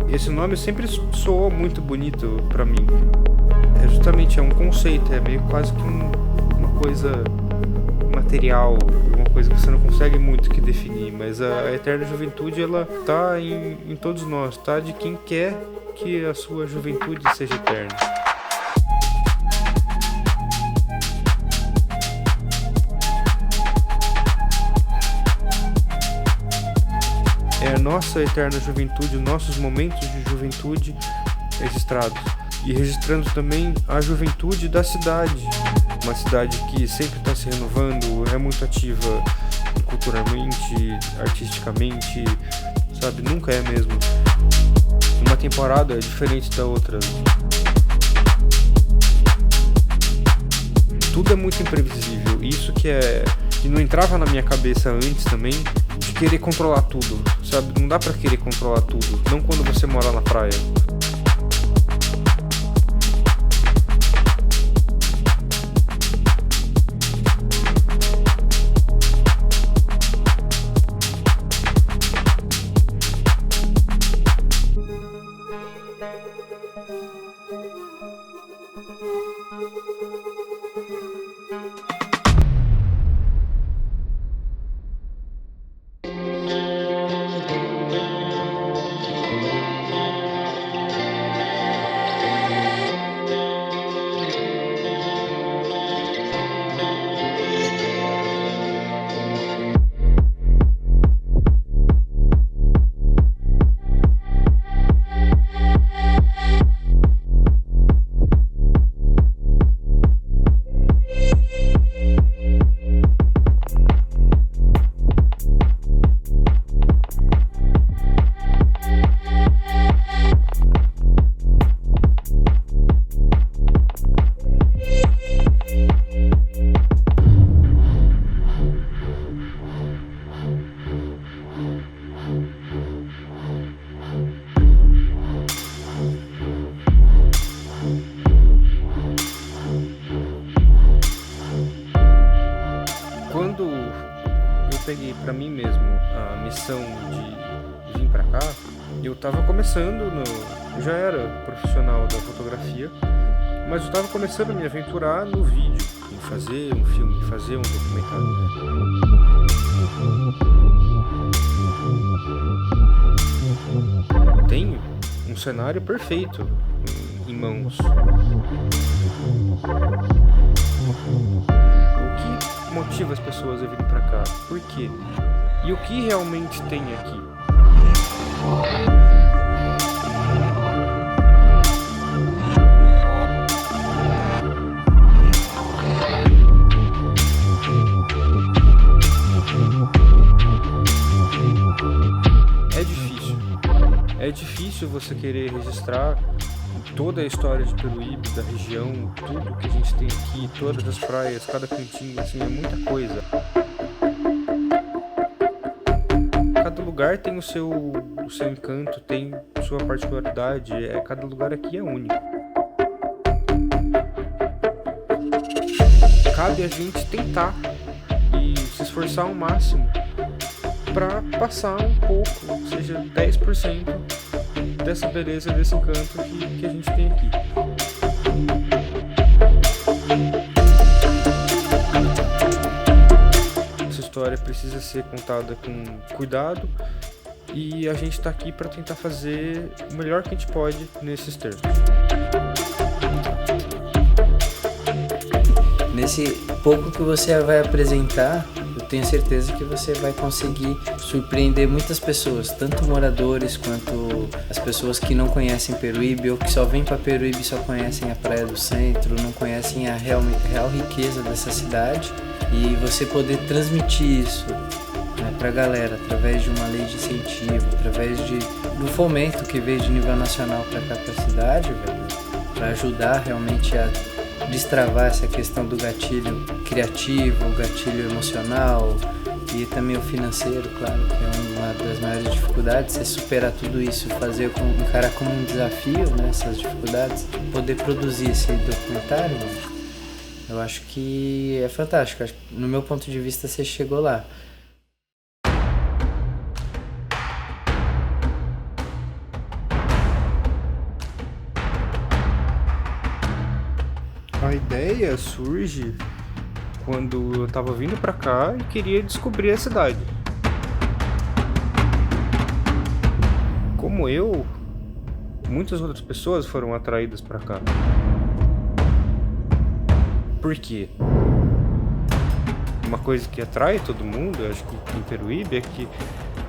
Esse nome sempre soou muito bonito pra mim. Justamente é um conceito, é meio quase que uma coisa material, uma coisa que você não consegue muito que definir, mas a eterna juventude, ela tá em todos nós, tá? De quem quer que a sua juventude seja eterna. É a nossa eterna juventude, nossos momentos de juventude registrados. E registrando também a juventude da cidade. Uma cidade que sempre está se renovando, é muito ativa culturalmente, artisticamente, sabe? Nunca é mesmo. Uma temporada é diferente da outra. Tudo é muito imprevisível. Isso que não entrava na minha cabeça antes também, de querer controlar tudo, sabe? Não dá pra querer controlar tudo, não quando você mora na praia. Quando eu peguei pra mim mesmo a missão de vir pra cá, eu tava começando já era profissional da fotografia, mas eu tava começando a me aventurar no vídeo, em fazer um filme, em fazer um documentário. Tenho um cenário perfeito em mãos. O que motiva as pessoas a virem pra cá? Por quê? E o que realmente tem aqui? É difícil você querer registrar toda a história de Peruíbe, da região, tudo que a gente tem aqui, todas as praias, cada cantinho, assim, é muita coisa. Cada lugar tem o seu encanto, tem sua particularidade, cada lugar aqui é único. Cabe a gente tentar e se esforçar ao máximo para passar um pouco, seja 10% dessa beleza, desse encanto que a gente tem aqui. Essa história precisa ser contada com cuidado e a gente está aqui para tentar fazer o melhor que a gente pode nesses termos. Nesse pouco que você vai apresentar, eu tenho certeza que você vai conseguir surpreender muitas pessoas, tanto moradores quanto as pessoas que não conhecem Peruíbe ou que só vêm para Peruíbe e só conhecem a Praia do Centro, não conhecem a real riqueza dessa cidade, e você poder transmitir isso, né, para a galera através de uma lei de incentivo, através do fomento que veio de nível nacional para cá, para a cidade, para ajudar realmente a destravar essa questão do gatilho criativo, o gatilho emocional e também o financeiro, claro, que é uma das maiores dificuldades, é superar tudo isso, encarar como um desafio, né, essas dificuldades, poder produzir esse documentário. Eu acho que é fantástico. No meu ponto de vista, você chegou lá. ideia surge quando eu tava vindo pra cá e queria descobrir a cidade. Como eu, muitas outras pessoas foram atraídas pra cá. Por quê? Uma coisa que atrai todo mundo, eu acho que em Peruíbe, é que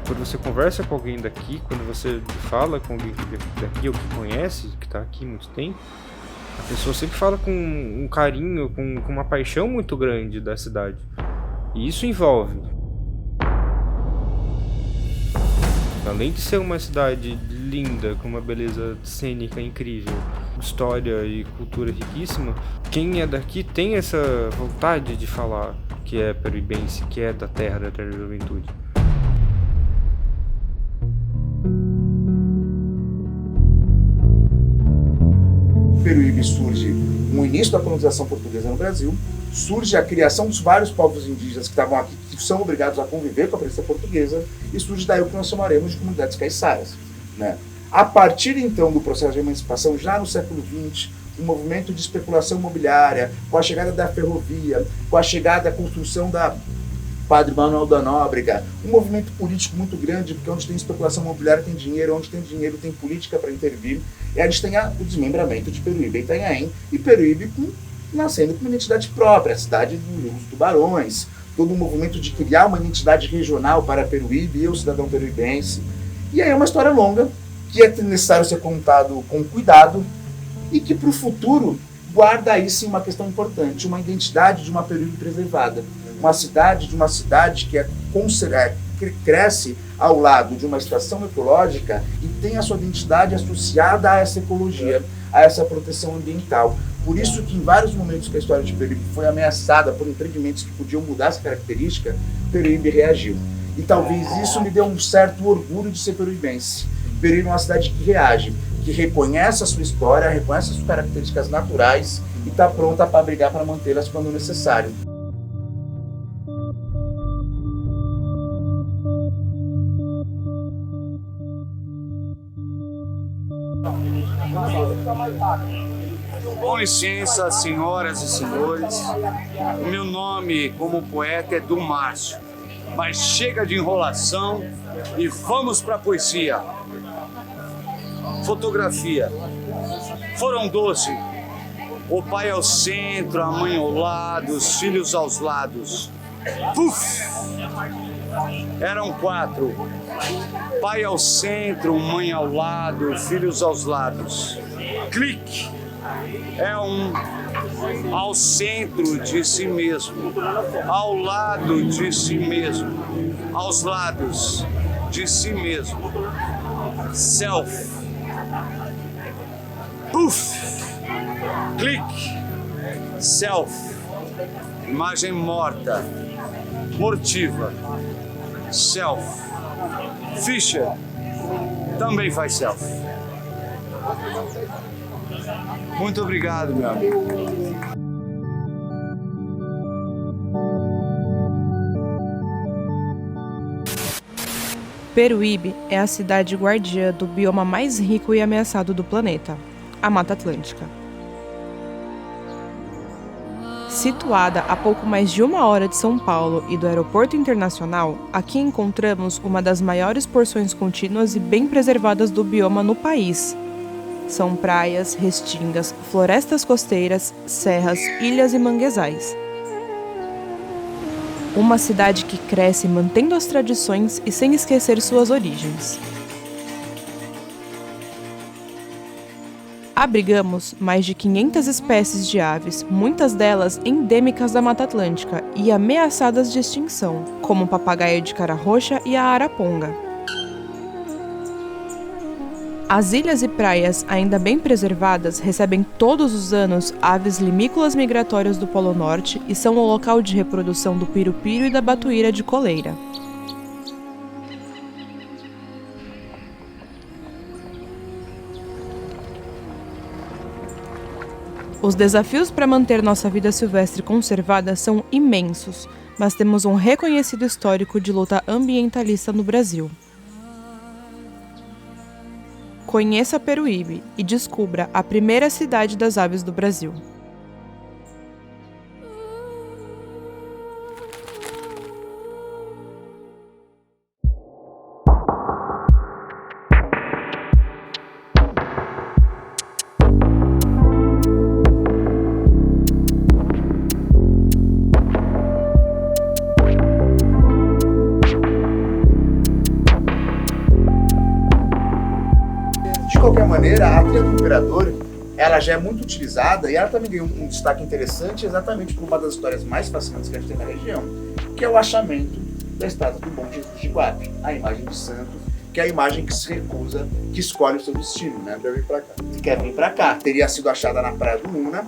quando você conversa com alguém daqui, quando você fala com alguém daqui ou que conhece, que tá aqui há muito tempo, a pessoa sempre fala com um carinho, com uma paixão muito grande da cidade. E isso envolve, além de ser uma cidade linda, com uma beleza cênica incrível, história e cultura riquíssima, quem é daqui tem essa vontade de falar que é peruibense, que é da terra da eterna juventude. Peruíbe surge no início da colonização portuguesa no Brasil, surge a criação dos vários povos indígenas que estavam aqui, que são obrigados a conviver com a presença portuguesa, e surge daí o que nós chamaremos de comunidades caiçaras, né? A partir então do processo de emancipação, já no século XX, o movimento de especulação imobiliária, com a chegada da ferrovia, com a chegada da construção da Padre Manuel da Nóbrega, um movimento político muito grande, porque onde tem especulação imobiliária tem dinheiro, onde tem dinheiro tem política para intervir, e a gente tem o desmembramento de Peruíbe e Itanhaém, e Peruíbe nascendo com uma identidade própria, a cidade dos tubarões, todo um movimento de criar uma identidade regional para Peruíbe e o cidadão peruibense. E aí é uma história longa, que é necessário ser contado com cuidado, e que para o futuro guarda aí sim uma questão importante, uma identidade de uma Peruíbe preservada. Uma cidade que cresce ao lado de uma estação ecológica e tem a sua identidade associada a essa ecologia, a essa proteção ambiental. Por isso que em vários momentos que a história de Peruíbe foi ameaçada por empreendimentos que podiam mudar essa característica, Peruíbe reagiu. E talvez isso me dê um certo orgulho de ser peruibense. Peruíbe é uma cidade que reage, que reconhece a sua história, reconhece as suas características naturais e está pronta para brigar para mantê-las quando necessário. Com licença, senhoras e senhores, o meu nome como poeta é Dom Márcio, mas chega de enrolação e vamos para a poesia. Fotografia. Foram 12. O pai ao centro, a mãe ao lado, os filhos aos lados. Puf! Eram 4. Pai ao centro, mãe ao lado, filhos aos lados. Clique. É ao centro de si mesmo, ao lado de si mesmo, aos lados de si mesmo. Self. Puff. Clique. Self. Imagem morta, mortiva. Self. Fischer também faz self. Muito obrigado, meu amigo. Peruíbe é a cidade guardiã do bioma mais rico e ameaçado do planeta, a Mata Atlântica. Situada a pouco mais de 1 hora de São Paulo e do Aeroporto Internacional, aqui encontramos uma das maiores porções contínuas e bem preservadas do bioma no país. São praias, restingas, florestas costeiras, serras, ilhas e manguezais. Uma cidade que cresce mantendo as tradições e sem esquecer suas origens. Abrigamos mais de 500 espécies de aves, muitas delas endêmicas da Mata Atlântica e ameaçadas de extinção, como o papagaio de cara roxa e a araponga. As ilhas e praias ainda bem preservadas recebem todos os anos aves limícolas migratórias do Polo Norte e são o local de reprodução do piro-piro e da batuíra de coleira. Os desafios para manter nossa vida silvestre conservada são imensos, mas temos um reconhecido histórico de luta ambientalista no Brasil. Conheça Peruíbe e descubra a primeira cidade das aves do Brasil. qualquer maneira, a trilha do imperador, ela já é muito utilizada e ela também ganhou um destaque interessante exatamente por uma das histórias mais fascinantes que a gente tem na região, que é o achamento da estátua do Bom Jesus de Iguape, a imagem de santo, que é a imagem que se recusa, que escolhe o seu destino, né? Quer vir pra cá. Quer vir pra cá. Teria sido achada na Praia do Una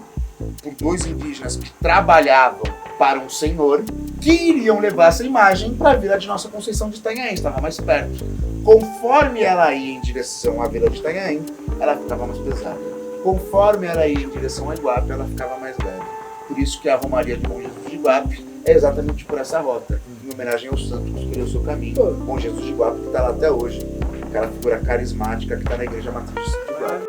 por 2 indígenas que trabalhavam para um senhor que iriam levar essa imagem para a Vila de Nossa Conceição de Itanhaém, estava mais perto. Conforme ela ia em direção à Vila de Itanhaém, ela ficava mais pesada. Conforme ela ia em direção a Iguape, ela ficava mais leve. Por isso que a Romaria de Bom Jesus de Iguape é exatamente por essa rota, em homenagem ao santo que escolheu o seu caminho, Bom Jesus de Iguape, que está lá até hoje, aquela figura carismática que está na Igreja Matriz de Santo Iguape.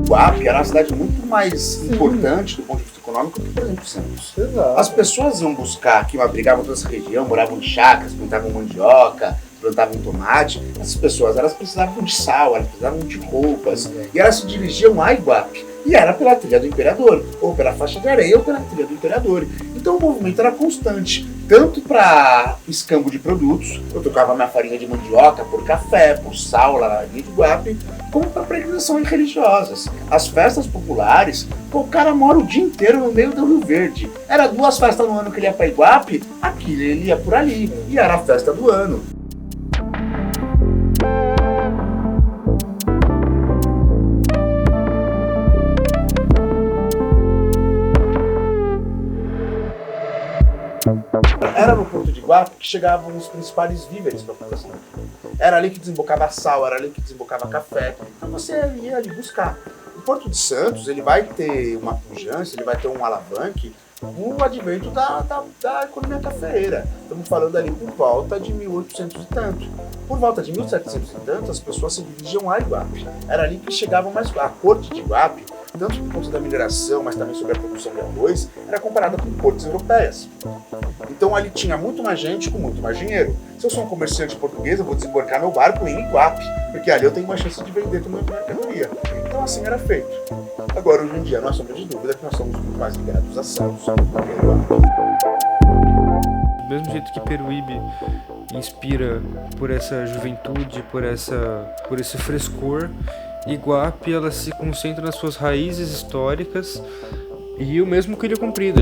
Iguape era uma cidade muito mais importante do ponto de vista econômico que, por exemplo, Santos. Exato. As pessoas iam buscar, que abrigavam toda essa região, moravam em chácaras, plantavam mandioca, plantavam tomate. Essas pessoas, elas precisavam de sal, elas precisavam de roupas, e elas se dirigiam a Iguape. E era pela trilha do Imperador, ou pela faixa de areia, ou pela trilha do Imperador. Então o movimento era constante, tanto para escambo de produtos, eu trocava minha farinha de mandioca por café, por sal lá na linha de Iguape, como para peregrinações religiosas. As festas populares, o cara mora o dia inteiro no meio do Rio Verde. Era 2 festas no ano que ele ia para Iguape, aqui ele ia por ali, e era a festa do ano. Era no Porto de Iguape que chegavam os principais víveres para a população. Era ali que desembocava sal, era ali que desembocava café. Então você ia ali buscar. O Porto de Santos, ele vai ter uma pujança, ele vai ter um alavanque no advento da economia cafeeira. Estamos falando ali por volta de 1800 e tanto. Por volta de 1700 e tanto, as pessoas se dirigiam a Iguape. Era ali que chegavam mais. A corte de Iguape, tanto por conta da mineração, mas também sobre a produção de arroz, era comparada com cortes europeias. Então ali tinha muito mais gente com muito mais dinheiro. Se eu sou um comerciante português, eu vou desembarcar meu barco em Iguape, porque ali eu tenho uma chance de vender toda a minha mercadoria. Então assim era feito. Agora, hoje em dia, não há sombra de dúvida que nós somos muito mais ligados a Santos do que a Iguape. Do mesmo jeito que Peruíbe inspira por essa juventude, por esse frescor, Iguape ela se concentra nas suas raízes históricas e o mesmo que Ilha Comprida.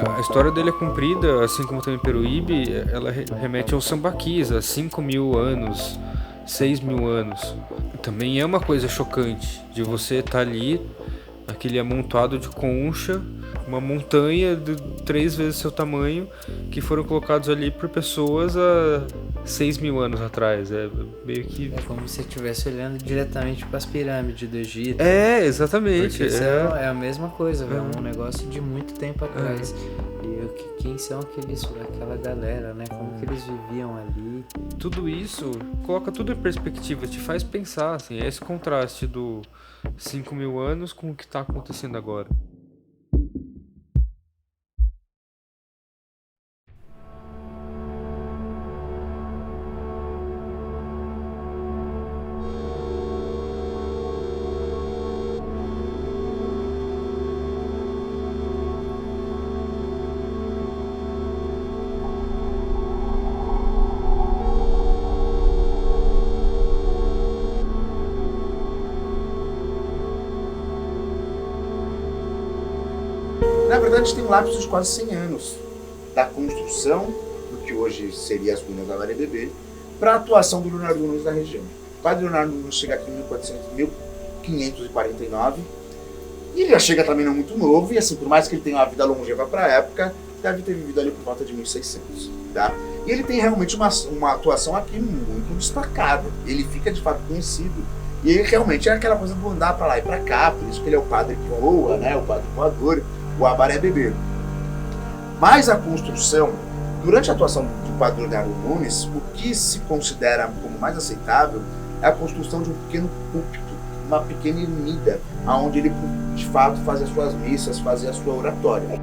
A história dele é comprida, assim como também Peruíbe, ela remete aos sambaquis, a 5.000 anos, 6.000 anos. Também é uma coisa chocante de você estar ali, aquele amontoado de concha, uma montanha de 3 vezes seu tamanho, que foram colocados ali por pessoas há 6.000 anos atrás. É meio que... É como se você estivesse olhando diretamente para as pirâmides do Egito. É, exatamente. Porque é a mesma coisa, é um negócio de muito tempo atrás. E quem são aquela galera, né? Como que eles viviam ali. Tudo isso coloca tudo em perspectiva, te faz pensar, assim, é esse contraste do 5.000 anos com o que está acontecendo agora. Na verdade, tem um lapso de quase 100 anos da construção do que hoje seria as ruínas da Maria Bebê para a atuação do Leonardo Nunes na região. O padre Leonardo Nunes chega aqui em 1549 e ele já chega também não muito novo e assim, por mais que ele tenha uma vida longeva para a época, deve ter vivido ali por volta de 1600, tá? E ele tem realmente uma atuação aqui muito destacada, ele fica de fato conhecido. E ele realmente é aquela coisa do andar para lá e para cá, por isso que ele é o padre que voa, né? O padre voador, o Abaré Bebê. Mas a construção, durante a atuação do padre Leonardo Nunes, o que se considera como mais aceitável é a construção de um pequeno púlpito uma pequena ermida, onde ele de fato fazia as suas missas, fazia a sua oratória.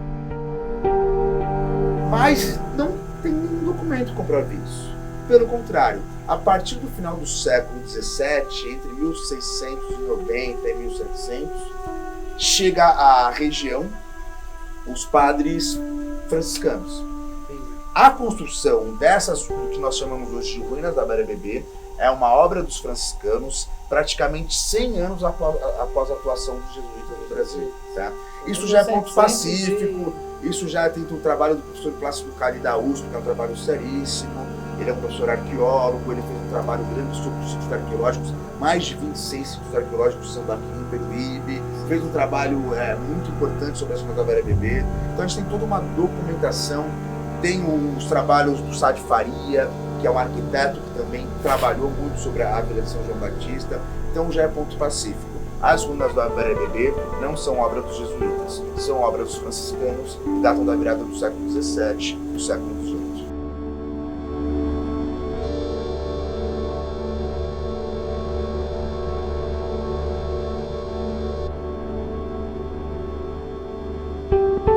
Mas não tem nenhum documento que comprove isso. Pelo contrário, a partir do final do século XVII, entre 1690 e 1700, chega à região os padres franciscanos. A construção dessas, que nós chamamos hoje de ruínas da Beira Bebê, é uma obra dos franciscanos praticamente 100 anos após a atuação dos jesuítas no Brasil. Tá? Isso já é ponto pacífico, isso já tem um trabalho do professor Plácido Cali da USP, que é um trabalho seríssimo. Ele é um professor arqueólogo, ele fez um trabalho grande sobre os sítios arqueológicos, mais de 26 sítios arqueológicos são daqui em Peruíbe, fez um trabalho muito importante sobre a zona da Beira Bebê. Então a gente tem toda uma documentação, tem os trabalhos do Sá de Faria, que é um arquiteto que também trabalhou muito sobre a Vila de São João Batista, então já é ponto pacífico. As ruínas da Beira Bebê não são obra dos jesuítas, são obra dos franciscanos, que datam da virada do século XVII e do século XVIII.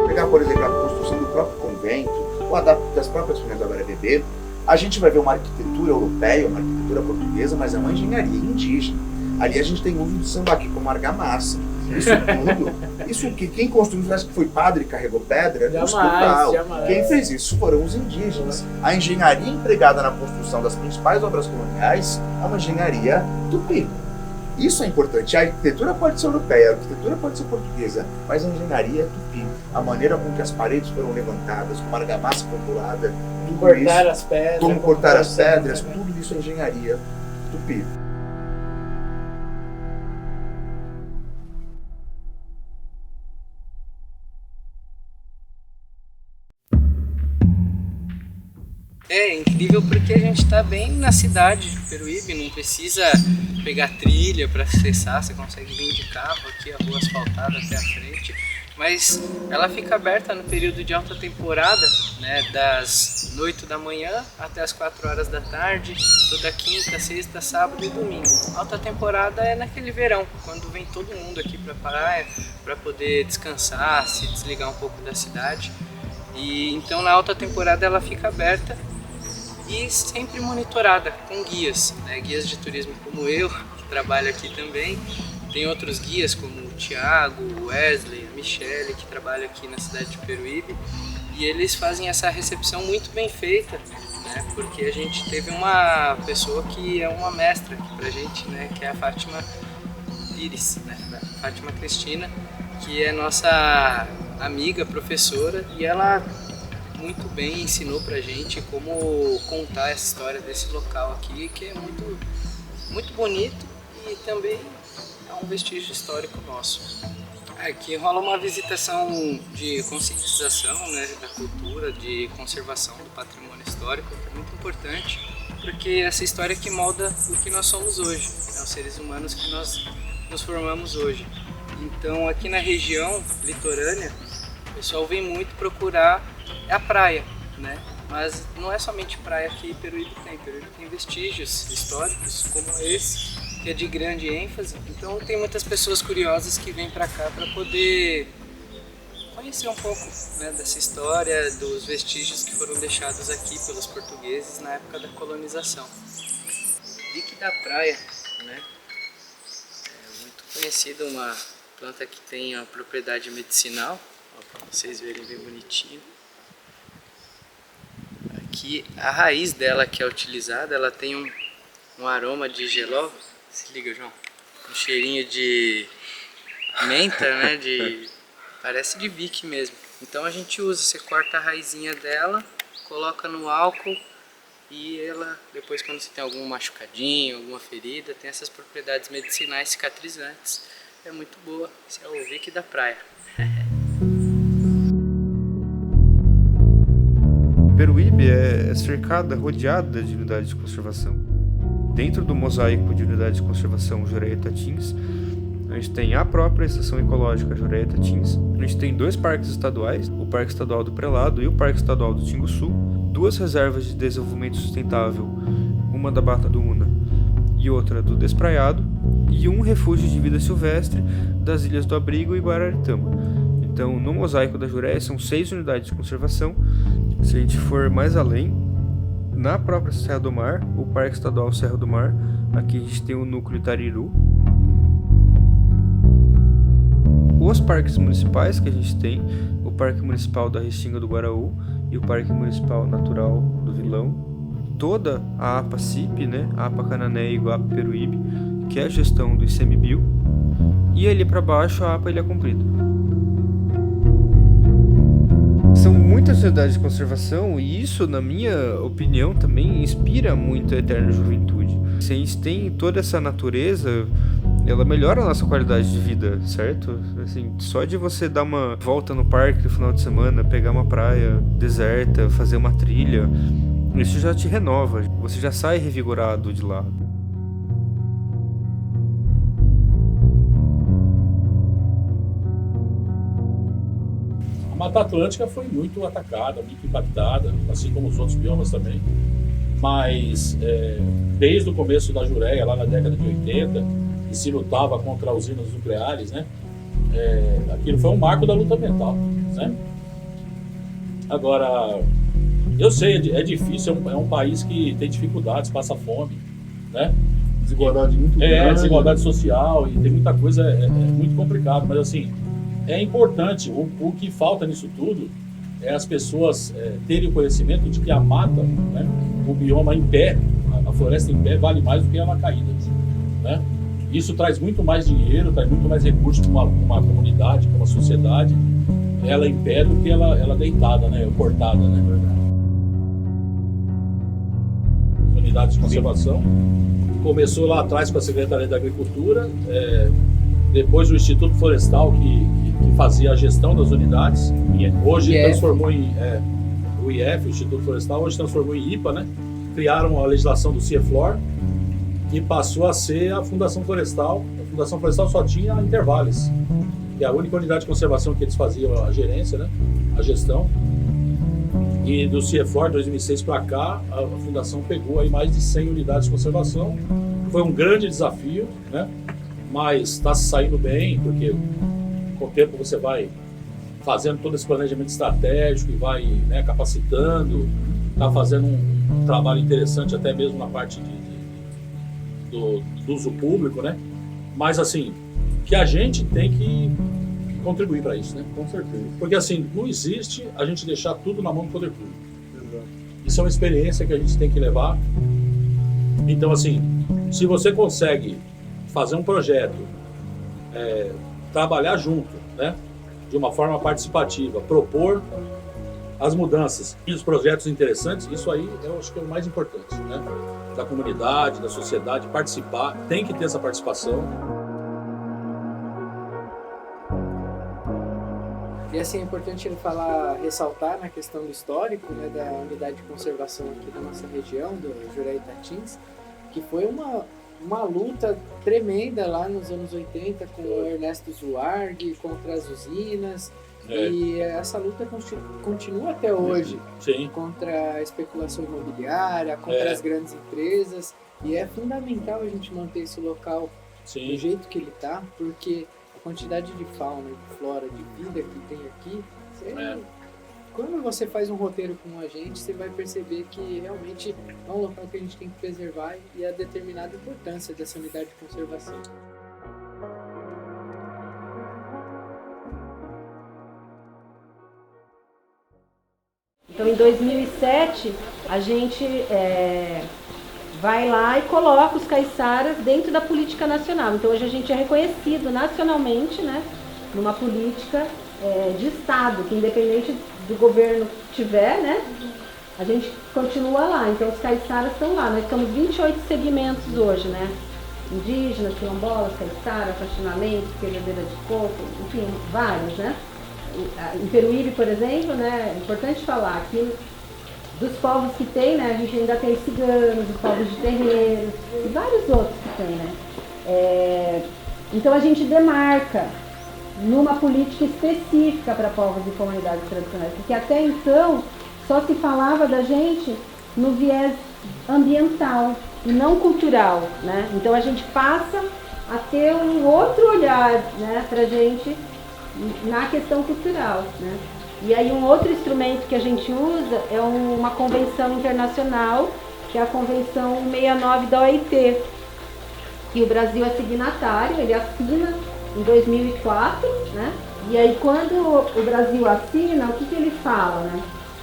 Pegar, por exemplo, a construção do próprio convento, ou das próprias ruínas da Beira Bebê, a gente vai ver uma arquitetura europeia, uma arquitetura portuguesa, mas é uma engenharia indígena. Ali a gente tem uso de sambaqui como argamassa. Isso tudo, isso que quem construiu, acho que foi padre e carregou pedra, jamais. Quem fez isso foram os indígenas. A engenharia empregada na construção das principais obras coloniais é uma engenharia tupi. Isso é importante. A arquitetura pode ser europeia, a arquitetura pode ser portuguesa, mas a engenharia é tupi. A maneira com que as paredes foram levantadas, como a argamassa populada, como cortar as pedras, tudo isso é engenharia tupi. É incrível porque a gente está bem na cidade de Peruíbe, não precisa pegar trilha para acessar, você consegue vir de carro aqui, a rua asfaltada até a frente, mas ela fica aberta no período de alta temporada, né, das 8 da manhã até as 4 horas da tarde, toda quinta, sexta, sábado e domingo. Alta temporada é naquele verão, quando vem todo mundo aqui para a praia, para poder descansar, se desligar um pouco da cidade. E então na alta temporada ela fica aberta e sempre monitorada com guias, né? Guias de turismo como eu, que trabalho aqui também. Tem outros guias como o Thiago, o Wesley, a Michele, que trabalham aqui na cidade de Peruíbe. E eles fazem essa recepção muito bem feita, né? Porque a gente teve uma pessoa que é uma mestra aqui pra gente, né? Que é a Fátima Pires, né? A Fátima Cristina, que é nossa amiga, professora, e ela muito bem ensinou pra gente como contar essa história desse local aqui, que é muito, muito bonito e também é um vestígio histórico nosso. Aqui rola uma visitação de conscientização, né, da cultura, de conservação do patrimônio histórico, que é muito importante, porque essa história que molda o que nós somos hoje, né, os seres humanos que nós nos formamos hoje. Então aqui na região litorânea, o pessoal vem muito procurar a praia, né? Mas não é somente praia que Peruíbe tem vestígios históricos como esse, que é de grande ênfase. Então tem muitas pessoas curiosas que vêm para cá para poder conhecer um pouco, né, dessa história, dos vestígios que foram deixados aqui pelos portugueses na época da colonização. Dique da praia, né? É muito conhecida, uma planta que tem a propriedade medicinal, para vocês verem bem bonitinho. Aqui a raiz dela que é utilizada, ela tem um aroma de geló, se liga, João, um cheirinho de menta, né, parece de Vick mesmo. Então a gente usa, você corta a raizinha dela, coloca no álcool e ela, depois quando você tem algum machucadinho, alguma ferida, tem essas propriedades medicinais cicatrizantes. É muito boa, esse é o Vick da praia. Peruíbe é cercada, rodeada de unidades de conservação. Dentro do mosaico de unidades de conservação Jureia-Tatins, a gente tem a própria Estação Ecológica Jureia-Tatins, a gente tem 2 parques estaduais, o Parque Estadual do Prelado e o Parque Estadual do Tinguçu, 2 reservas de desenvolvimento sustentável, uma da Bata do Una e outra do Despraiado, e um refúgio de vida silvestre das Ilhas do Abrigo e Guararitama. Então, no mosaico da Jureia são 6 unidades de conservação. Se a gente for mais além, na própria Serra do Mar, o Parque Estadual Serra do Mar, aqui a gente tem o núcleo Itariru. Os parques municipais que a gente tem, o Parque Municipal da Restinga do Guaraú e o Parque Municipal Natural do Vilão, toda a APA-CIP, né, APA Canané e Iguape Peruíbe, que é a gestão do ICMBio, e ali para baixo a APA Ilha Comprida. São muitas unidades de conservação e isso, na minha opinião, também inspira muito a Eterna Juventude. Se a gente tem toda essa natureza, ela melhora a nossa qualidade de vida, certo? Assim, só de você dar uma volta no parque no final de semana, pegar uma praia deserta, fazer uma trilha, isso já te renova, você já sai revigorado de lá. A Mata Atlântica foi muito atacada, muito impactada, assim como os outros biomas também. Mas desde o começo da Jureia, lá na década de 80, que se lutava contra usinas nucleares, né? Aquilo foi um marco da luta ambiental, né? Agora, eu sei, é difícil, é um país que tem dificuldades, passa fome, né? Desigualdade muito grande. Desigualdade social e tem muita coisa, é muito complicado, mas assim, é importante, o que falta nisso tudo é as pessoas terem o conhecimento de que a mata, né, o bioma em pé, a floresta em pé vale mais do que ela caída, né? Isso traz muito mais dinheiro, traz muito mais recursos para uma comunidade, para uma sociedade, ela em pé do que ela deitada, né, cortada, né? Unidades de conservação. Começou lá atrás com a Secretaria da Agricultura, depois o Instituto Florestal que fazia a gestão das unidades. Hoje transformou em o IF, o Instituto Florestal, hoje transformou em IPA, né? Criaram a legislação do CIEFLOR e passou a ser a Fundação Florestal. A Fundação Florestal só tinha a Intervales, que é a única unidade de conservação que eles faziam a gerência, né? A gestão. E do CIEFLOR 2006 para cá, a Fundação pegou aí mais de 100 unidades de conservação. Foi um grande desafio, né? Mas está se saindo bem, porque com o tempo você vai fazendo todo esse planejamento estratégico e vai, né, capacitando, está fazendo um trabalho interessante até mesmo na parte do uso público, né? Mas assim, que a gente tem que contribuir para isso, né? Com certeza. Porque assim, não existe a gente deixar tudo na mão do poder público. Exato. Isso é uma experiência que a gente tem que levar. Então assim, se você consegue fazer um projeto, trabalhar junto, né, de uma forma participativa, propor as mudanças e os projetos interessantes, isso aí eu acho que é o mais importante, né? Da comunidade, da sociedade, participar, tem que ter essa participação. E assim, é importante ele ressaltar na questão do histórico, né, da unidade de conservação aqui da nossa região, do Jureia Itatins, que foi uma luta tremenda lá nos anos 80 com o Ernesto Zuarg contra as usinas. E essa luta continua até hoje. Sim. Contra a especulação imobiliária, contra as grandes empresas. E é fundamental a gente manter esse local do jeito que ele está, porque a quantidade de fauna, de flora, de vida que tem aqui, quando você faz um roteiro com a gente, você vai perceber que realmente é um local que a gente tem que preservar e a determinada importância dessa unidade de conservação. Então, em 2007, a gente vai lá e coloca os caiçaras dentro da política nacional. Então, hoje a gente é reconhecido nacionalmente, né, numa política de Estado, que independente do governo que tiver, né, a gente continua lá. Então, os caiçaras estão lá. Nós temos 28 segmentos hoje, né? Indígenas, quilombolas, caiçara, faxinamento, queimadeira de coco, enfim, vários, né? Em Peruíbe, por exemplo, né, é importante falar que dos povos que tem, né, a gente ainda tem ciganos, os povos de terreiros e vários outros que tem, né. Então a gente demarca numa política específica para povos e comunidades tradicionais, porque até então só se falava da gente no viés ambiental e não cultural, né. Então a gente passa a ter um outro olhar, né, pra gente na questão cultural, né? E aí um outro instrumento que a gente usa é uma convenção internacional, que é a Convenção 69 da OIT, que o Brasil é signatário, ele assina em 2004, né? E aí quando o Brasil assina, o que ele fala, né?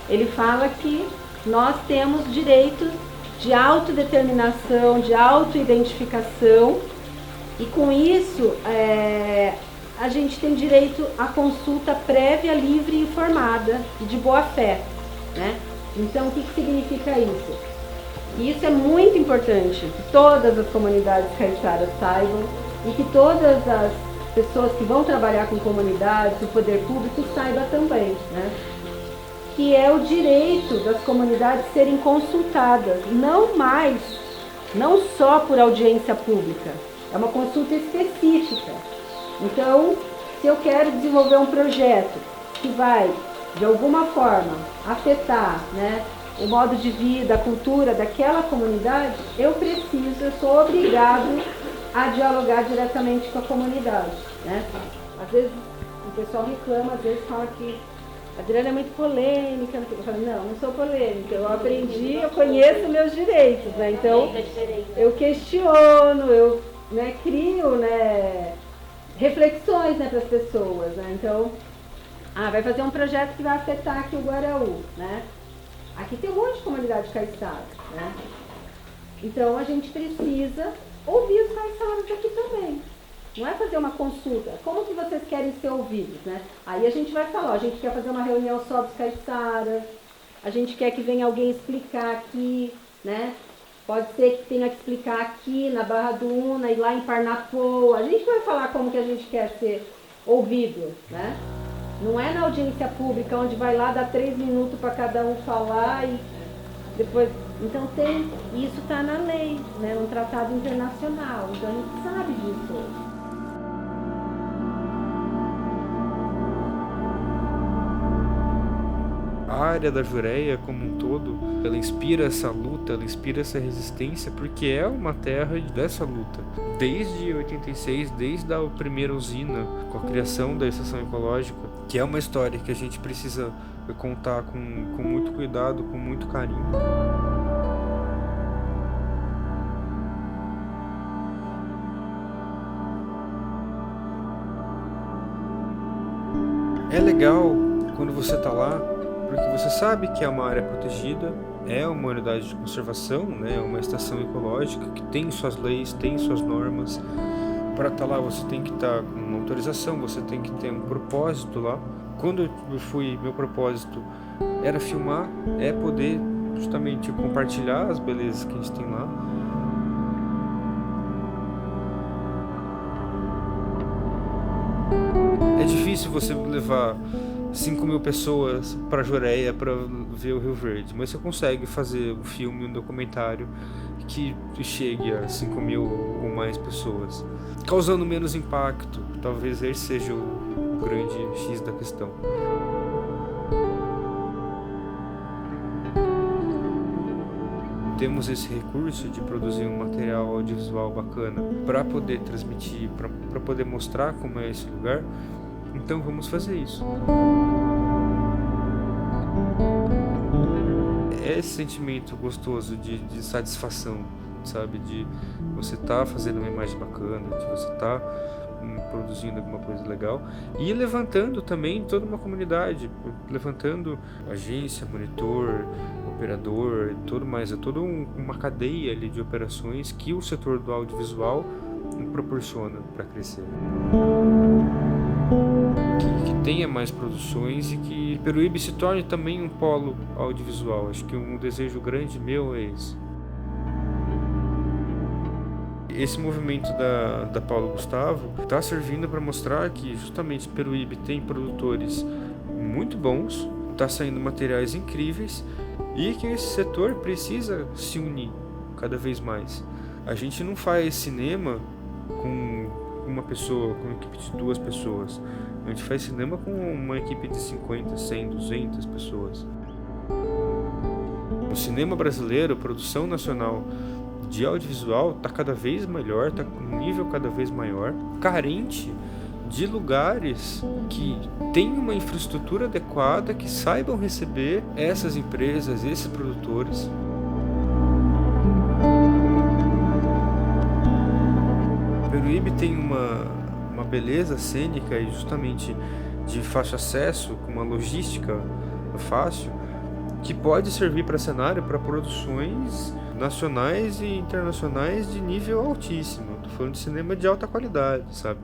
Ele fala que nós temos direitos de autodeterminação, de autoidentificação, e com isso a gente tem direito à consulta prévia, livre e informada e de boa fé, né? Então o que significa isso? Isso é muito importante, que todas as comunidades caiçaras saibam e que todas as pessoas que vão trabalhar com comunidades, o poder público saiba também, né? Que é o direito das comunidades serem consultadas, não só por audiência pública, é uma consulta específica. Então, se eu quero desenvolver um projeto que vai, de alguma forma, afetar, né, o modo de vida, a cultura daquela comunidade, eu sou obrigado a dialogar diretamente com a comunidade, né? Às vezes o pessoal reclama, às vezes fala que a Adriana é muito polêmica. Eu falo, não sou polêmica, eu aprendi, eu conheço meus direitos, né? Então eu questiono, eu, né, crio, né, reflexões, né, para as pessoas, né? Então, vai fazer um projeto que vai afetar aqui o Guaraú, né? Aqui tem um monte de comunidade caiçara, né? Então a gente precisa ouvir os caiçaras aqui também. Não é fazer uma consulta. Como que vocês querem ser ouvidos, né? Aí a gente vai falar, a gente quer fazer uma reunião só dos caiçaras, a gente quer que venha alguém explicar aqui, né? Pode ser que tenha que explicar aqui na Barra do Una e lá em Parnapoa. A gente vai falar como que a gente quer ser ouvido, né? Não é na audiência pública, onde vai lá dar 3 minutos para cada um falar e depois... Então isso está na lei, né? Um tratado internacional, então a gente sabe disso hoje. A área da Jureia como um todo, ela inspira essa luta, ela inspira essa resistência, porque é uma terra dessa luta. Desde 86, desde a primeira usina, com a criação da estação ecológica, que é uma história que a gente precisa contar com muito cuidado, com muito carinho. É legal quando você está lá, porque você sabe que é uma área protegida, é uma unidade de conservação, né? É uma estação ecológica que tem suas leis, tem suas normas. Para estar lá você tem que estar com uma autorização, você tem que ter um propósito lá. Quando eu fui, meu propósito era filmar, é poder justamente compartilhar as belezas que a gente tem lá. É difícil você levar 5.000 pessoas para Jureia para ver o Rio Verde, mas você consegue fazer um filme, um documentário que chegue a 5.000 ou mais pessoas, causando menos impacto. Talvez esse seja o grande X da questão. Temos esse recurso de produzir um material audiovisual bacana para poder transmitir, para poder mostrar como é esse lugar. Então vamos fazer isso. É esse sentimento gostoso de satisfação, sabe? De você estar fazendo uma imagem bacana, de você estar produzindo alguma coisa legal e levantando também toda uma comunidade, levantando agência, monitor, operador, tudo mais. É toda uma cadeia ali de operações que o setor do audiovisual proporciona para crescer. Que tenha mais produções e que Peruíbe se torne também um polo audiovisual. Acho que um desejo grande meu é esse. Esse movimento da Paulo Gustavo está servindo para mostrar que justamente Peruíbe tem produtores muito bons, está saindo materiais incríveis e que esse setor precisa se unir cada vez mais. A gente não faz cinema com uma pessoa, com uma equipe de 2 pessoas. A gente faz cinema com uma equipe de 50, 100, 200 pessoas. O cinema brasileiro, a produção nacional de audiovisual está cada vez melhor, está com um nível cada vez maior, carente de lugares que tenham uma infraestrutura adequada, que saibam receber essas empresas, esses produtores. Peruíbe tem uma beleza cênica e justamente de fácil acesso, com uma logística fácil, que pode servir para cenário para produções nacionais e internacionais de nível altíssimo. Estou falando de cinema de alta qualidade, sabe?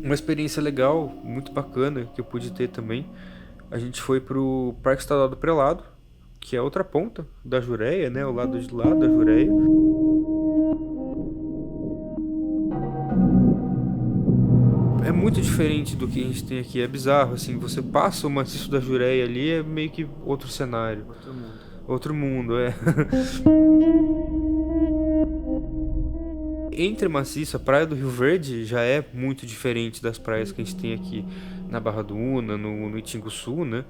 Uma experiência legal, muito bacana, que eu pude ter também, a gente foi pro Parque Estadual do Prelado, que é outra ponta da Jureia, né, ao lado de lá da Jureia. É muito diferente do que a gente tem aqui, é bizarro, assim, você passa o maciço da Jureia ali, é meio que outro cenário. Outro mundo, é. Entre maciço, a praia do Rio Verde já é muito diferente das praias que a gente tem aqui na Barra do Una, no Itinguçu, né?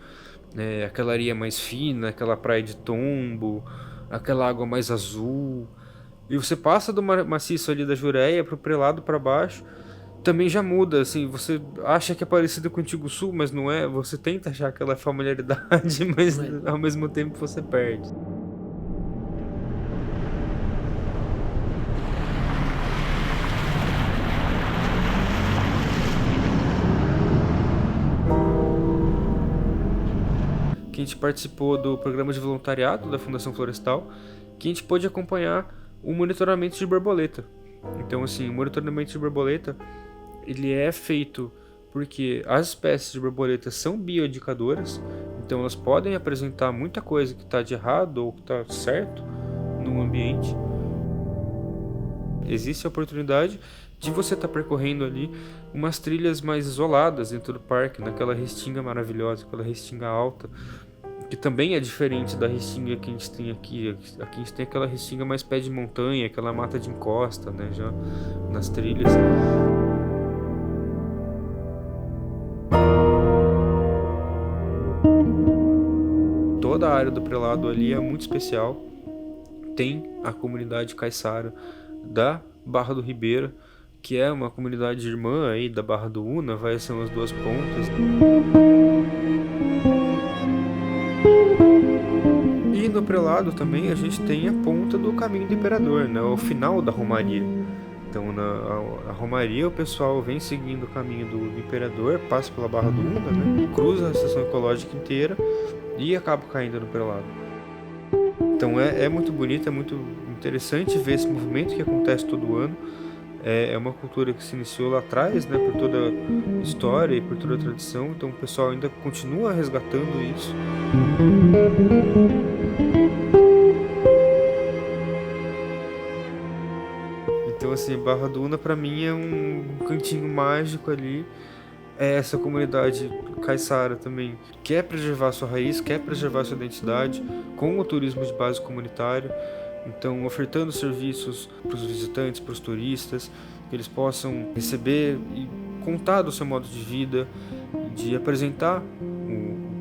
Aquela areia mais fina, aquela praia de tombo, aquela água mais azul. E você passa do maciço ali da Jureia pro Prelado para baixo, também já muda, assim, você acha que é parecido com o Itinguçu, mas não é. Você tenta achar aquela familiaridade, mas ao mesmo tempo você perde. Que a gente participou do programa de voluntariado da Fundação Florestal, que a gente pôde acompanhar o monitoramento de borboleta. Então, assim, o monitoramento de borboleta, ele é feito porque as espécies de borboletas são bioindicadoras, então elas podem apresentar muita coisa que está de errado ou que está certo no ambiente. Existe a oportunidade de você estar percorrendo ali umas trilhas mais isoladas dentro do parque, naquela restinga maravilhosa, aquela restinga alta, que também é diferente da restinga que a gente tem aqui. Aqui a gente tem aquela restinga mais pé de montanha, aquela mata de encosta, né, já nas trilhas. Toda a área do Prelado ali é muito especial. Tem a comunidade caiçara da Barra do Ribeira, que é uma comunidade irmã aí da Barra do Una, são as duas pontas. E no Prelado também a gente tem a ponta do Caminho do Imperador, né, o final da Romaria. Então a Romaria o pessoal vem seguindo o caminho do Imperador, passa pela Barra do Una, né, cruza a estação ecológica inteira e acaba caindo no Prelado. Então é muito bonito, é muito interessante ver esse movimento que acontece todo ano. É uma cultura que se iniciou lá atrás, né, por toda a história e por toda a tradição, então o pessoal ainda continua resgatando isso. Então, assim, Barra do Una para mim é um cantinho mágico ali. Essa comunidade caiçara também quer preservar sua raiz, quer preservar sua identidade com o turismo de base comunitário. Então, ofertando serviços para os visitantes, para os turistas, que eles possam receber e contar do seu modo de vida, de apresentar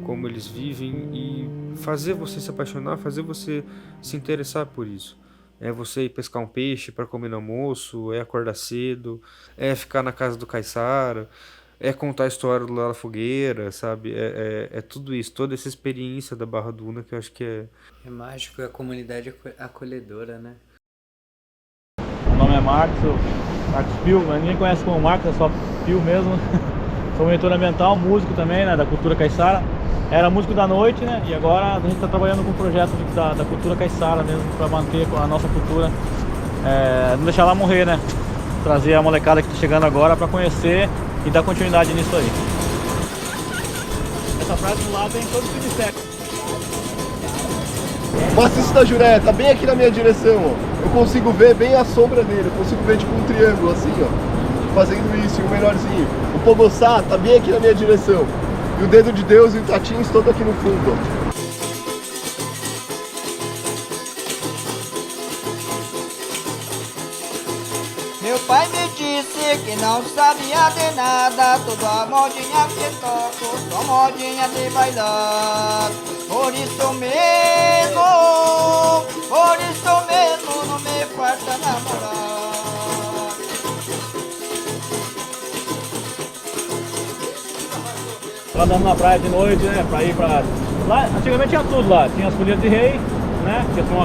como eles vivem e fazer você se apaixonar, fazer você se interessar por isso. É você ir pescar um peixe para comer no almoço, é acordar cedo, é ficar na casa do caiçara, é contar a história do Lá da Fogueira, sabe? É tudo isso, toda essa experiência da Barra do Una que eu acho que é... É mágico, é a comunidade acolhedora, né? Meu nome é Marcos Pio, mas ninguém conhece como Marcos, é só Pio mesmo. Sou monitor ambiental, músico também, né, da cultura caiçara. Era músico da noite, né, e agora a gente está trabalhando com um projeto da cultura caiçara mesmo, para manter a nossa cultura, não deixar ela morrer, né. Trazer a molecada que está chegando agora para conhecer e dar continuidade nisso aí. Essa praia do lado tem todo tipo de seca. O maciço da Jureia tá bem aqui na minha direção, ó. Eu consigo ver bem a sombra dele, eu consigo ver tipo um triângulo assim, ó, fazendo isso, e o menorzinho. O Pogoçá tá bem aqui na minha direção. E o Dedo de Deus e o Tatins todo aqui no fundo, ó. Meu pai me disse que não sabia de nada, tudo a modinha que toco, só modinha de bailar. Por isso mesmo não me falta namorar. Andando na praia de noite, né, pra ir pra... Lá, antigamente tinha tudo lá, tinha as folias de rei, né, que são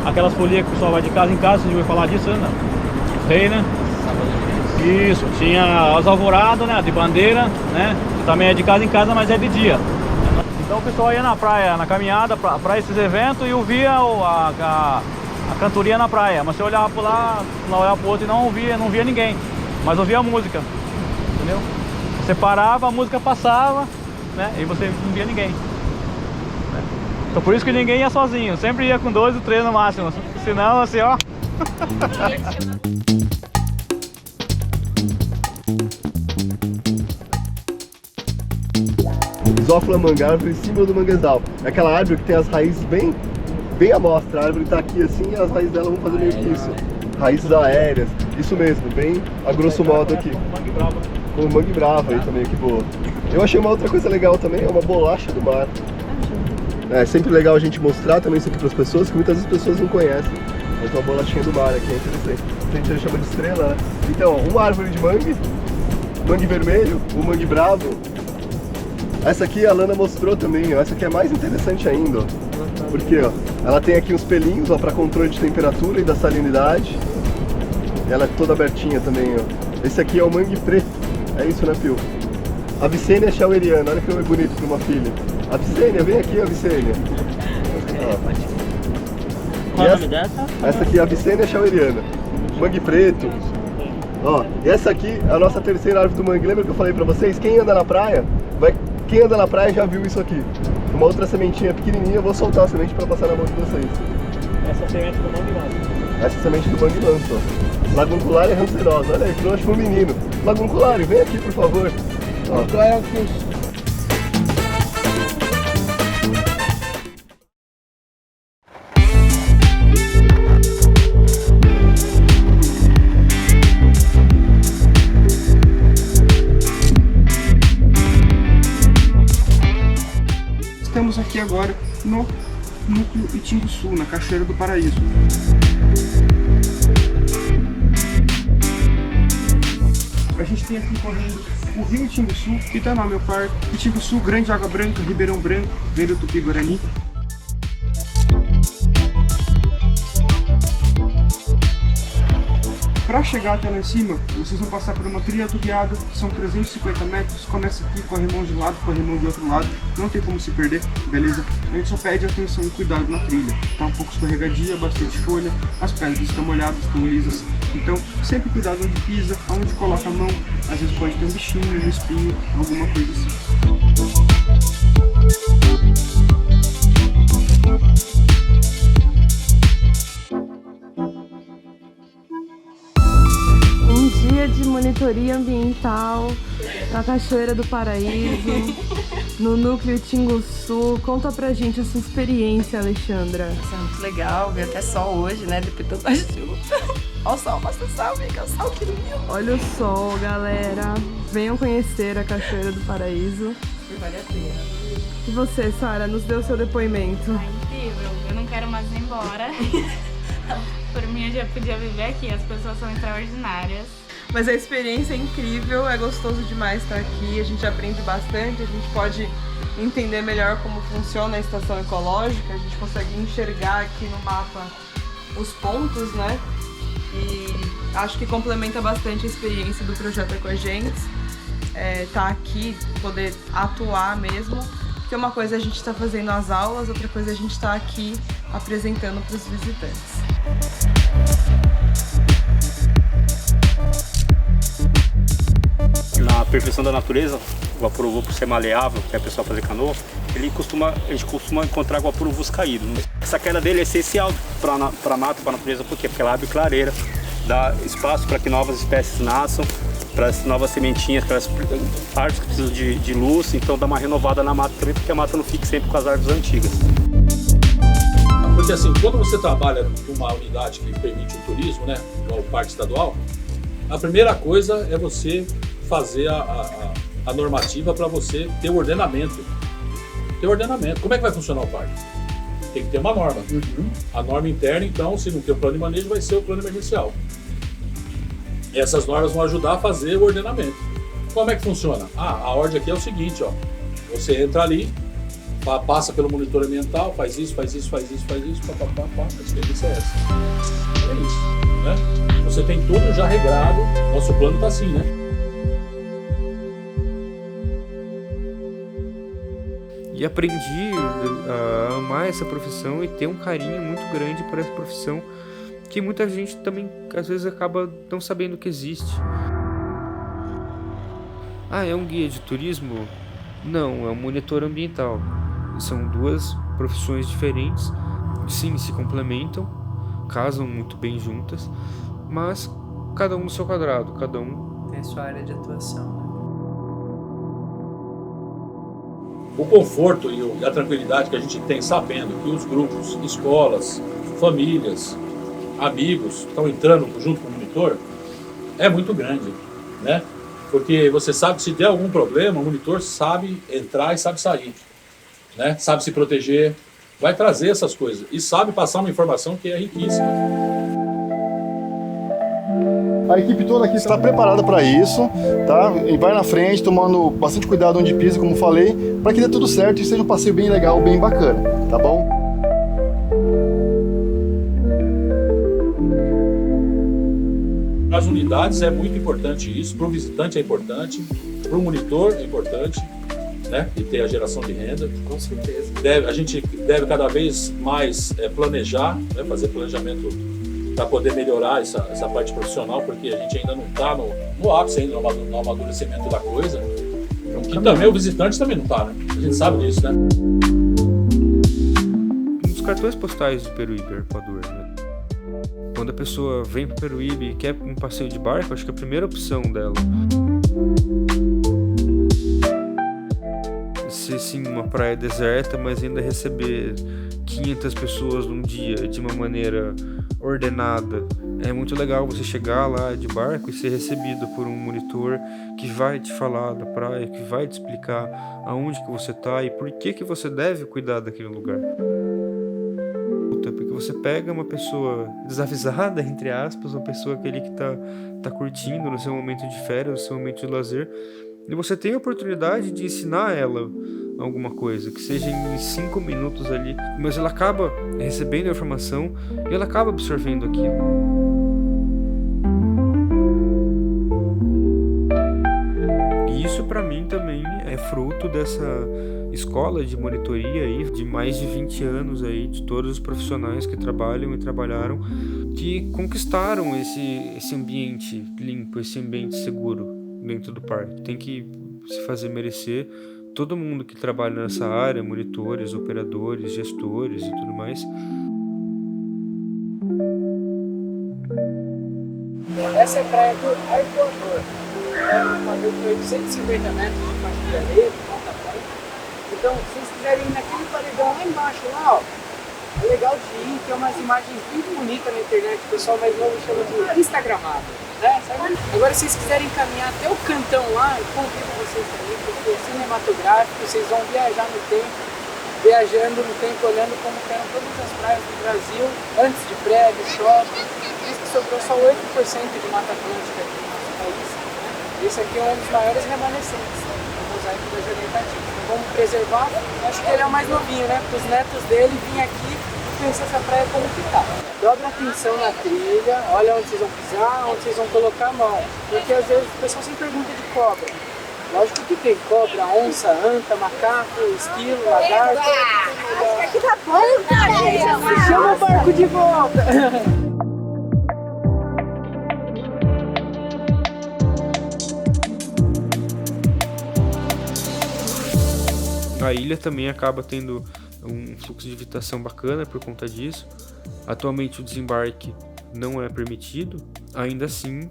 aquelas folias que o pessoal vai de casa em casa, você já ouviu falar disso, né? Rei, né? Isso, tinha as alvoradas, né, de bandeira, né, que também é de casa em casa, mas é de dia. Então o pessoal ia na praia, na caminhada, pra esses eventos e ouvia a cantoria na praia. Mas você olhava por lá olhava pro outro e não via ninguém, mas ouvia a música, entendeu? Você parava, a música passava, né, e você não via ninguém. Né? Então por isso que ninguém ia sozinho, sempre ia com 2 ou 3 no máximo, senão assim, ó. Isófila manga, árvore em cima do manguezal. É aquela árvore que tem as raízes bem à mostra. A árvore está aqui assim e as raízes dela vão fazer meio que isso. Raízes aéreas, isso mesmo, bem a grosso modo aqui. Com o mangue bravo aí também, que boa. Eu achei uma outra coisa legal também, é uma bolacha do mar. É sempre legal a gente mostrar também isso aqui para as pessoas, que muitas vezes as pessoas não conhecem. Mas uma bolachinha do mar aqui é interessante. A gente chama de estrela, né? Então, uma árvore de mangue vermelho, um mangue bravo. Essa aqui a Lana mostrou também, ó. Essa aqui é mais interessante ainda, ó. Porque, ó, ela tem aqui uns pelinhos, ó, para controle de temperatura e da salinidade. E ela é toda abertinha também, ó. Esse aqui é o mangue preto. É isso, né, Pio? A Vicênia Chaueriana, olha que nome bonito para uma filha. A Vicênia, vem aqui, a Vicênia. Qual é o nome dessa? Essa aqui é a Vicênia Chaueriana. Mangue preto. Ó, e essa aqui é a nossa terceira árvore do mangue. Lembra que eu falei para vocês? Quem anda na praia já viu isso aqui. Uma outra sementinha pequenininha, eu vou soltar a semente para passar na mão de vocês. Essa semente do mangue manso. Essa semente do mangue manso, ó. Lagunculária rancerosa, olha aí, trouxe pro menino. Lagunculário, vem aqui por favor. Agora fiz. Estamos aqui agora no núcleo Itinguçu, na Cachoeira do Paraíso. A gente tem aqui correndo o rio Itinguçu, que está no meu parque. Itinguçu, Grande Água Branca, Ribeirão Branco, Venda Tupi-Guarani. Para chegar até lá em cima, vocês vão passar por uma trilha tubiada, são 350 metros, começa aqui, corre mão de um lado, corre mão de outro lado, não tem como se perder, beleza? A gente só pede atenção e cuidado na trilha, tá um pouco escorregadia, bastante folha, as pedras estão molhadas, estão lisas, então sempre cuidado onde pisa, onde coloca a mão, às vezes pode ter um bichinho, um espinho, alguma coisa assim. Dia de monitoria ambiental na Cachoeira do Paraíso, no núcleo Itinguçu. Conta pra gente a sua experiência, Alexandra. Isso é muito legal, ver até sol hoje, né? Depois de tanta chuva. Olha o sol, mostra o sol, amiga, o sol que lindo. Olha o sol, galera. Venham conhecer a Cachoeira do Paraíso. Vale a pena. E você, Sara, nos dê o seu depoimento. Incrível, eu não quero mais ir embora. Por mim, eu já podia viver aqui, as pessoas são extraordinárias. Mas a experiência é incrível, é gostoso demais estar aqui, a gente aprende bastante, a gente pode entender melhor como funciona a estação ecológica, a gente consegue enxergar aqui no mapa os pontos, né? E acho que complementa bastante a experiência do projeto Ecogentes, tá aqui, poder atuar mesmo, porque uma coisa a gente está fazendo as aulas, outra coisa a gente está aqui apresentando para os visitantes. Na perfeição da natureza, o guapuruvu, por ser maleável, que é a pessoa fazer canoa, a gente costuma encontrar guapuruvus caídos. Essa queda dele é essencial para a mata, para a natureza, por quê? Porque ela abre clareira, dá espaço para que novas espécies nasçam, para as novas sementinhas, para as árvores que precisam de luz, então dá uma renovada na mata também, porque a mata não fique sempre com as árvores antigas. Porque assim, quando você trabalha numa unidade que permite o turismo, né, igual o Parque Estadual, A primeira coisa é você fazer a normativa para você ter o ordenamento. Ter ordenamento. Como é que vai funcionar o parque? Tem que ter uma norma. A norma interna, então, se não tem o plano de manejo, vai ser o plano emergencial. E essas normas vão ajudar a fazer o ordenamento. Como é que funciona? A ordem aqui é o seguinte, ó. Você entra ali, passa pelo monitor ambiental, faz isso, a experiência é essa. É isso, né? Você tem tudo já regrado, nosso plano tá assim, né? E aprendi a amar essa profissão e ter um carinho muito grande por essa profissão, que muita gente também, às vezes, acaba não sabendo que existe. É um guia de turismo? Não, é um monitor ambiental. São duas profissões diferentes, sim, se complementam, casam muito bem juntas, mas cada um no seu quadrado, cada um tem a sua área de atuação, né? O conforto e a tranquilidade que a gente tem sabendo que os grupos, escolas, famílias, amigos estão entrando junto com o monitor é muito grande, né? Porque você sabe que se der algum problema, o monitor sabe entrar e sabe sair, né? Sabe se proteger, vai trazer essas coisas e sabe passar uma informação que é riquíssima. A equipe toda aqui está preparada para isso, tá? E vai na frente, tomando bastante cuidado onde pisa, como falei, para que dê tudo certo e seja um passeio bem legal, bem bacana, tá bom? Para as unidades é muito importante isso, para o visitante é importante, para o monitor é importante, né? E ter a geração de renda. Com certeza. A gente deve cada vez mais planejar, né? Fazer planejamento para poder melhorar essa parte profissional, porque a gente ainda não está no ápice, ainda no amadurecimento da coisa. E também o visitante também não está, né? A gente sabe disso, né? Um dos cartões postais do Peruíbe é Arpoador, né? Quando a pessoa vem para o Peruíbe e quer um passeio de barco, acho que é a primeira opção dela. Ser sim uma praia deserta, mas ainda receber 500 pessoas num dia de uma maneira ordenada. É muito legal você chegar lá de barco e ser recebido por um monitor que vai te falar da praia, que vai te explicar aonde que você tá e por que você deve cuidar daquele lugar. Porque você pega uma pessoa desavisada, entre aspas, uma pessoa aquele que tá curtindo no seu momento de férias, no seu momento de lazer, e você tem a oportunidade de ensinar ela alguma coisa, que seja em 5 minutos ali, mas ela acaba recebendo a informação e ela acaba absorvendo aquilo. E isso para mim também é fruto dessa escola de monitoria aí, de mais de 20 anos aí, de todos os profissionais que trabalham e trabalharam, que conquistaram esse ambiente limpo, esse ambiente seguro dentro do parque. Tem que se fazer merecer. Todo mundo que trabalha nessa área, monitores, operadores, gestores e tudo mais. Essa é a praia do Arpoador. É uma de 850 metros de faixa de areia, de ponta a ponta. Então, se vocês quiserem ir naquele paredão lá embaixo, lá, ó, é legal de ir, tem umas imagens bem bonitas na internet, o pessoal mais novo chama de instagramável. Né? Agora, se vocês quiserem caminhar até o cantão lá, eu convido vocês também, porque é cinematográfico, vocês vão viajar no tempo, viajando no tempo, olhando como eram todas as praias do Brasil, antes de prédio, shopping. Diz que sobrou só 8% de Mata Atlântica aqui no nosso país. Esse aqui é um dos maiores remanescentes do mosaico da Jureritativa. Então vamos preservar, acho que ele é o mais novinho, né? Porque os netos dele vinham aqui conhecer essa praia como que tá. Dobra atenção na trilha, olha onde vocês vão pisar, onde vocês vão colocar a mão. Porque às vezes o pessoal sempre pergunta de cobra. Lógico que tem cobra, onça, anta, macaco, esquilo, lagarto. Acho que aqui tá bom, chama o barco de volta. A ilha também acaba tendo um fluxo de visitação bacana por conta disso. Atualmente o desembarque não é permitido, ainda assim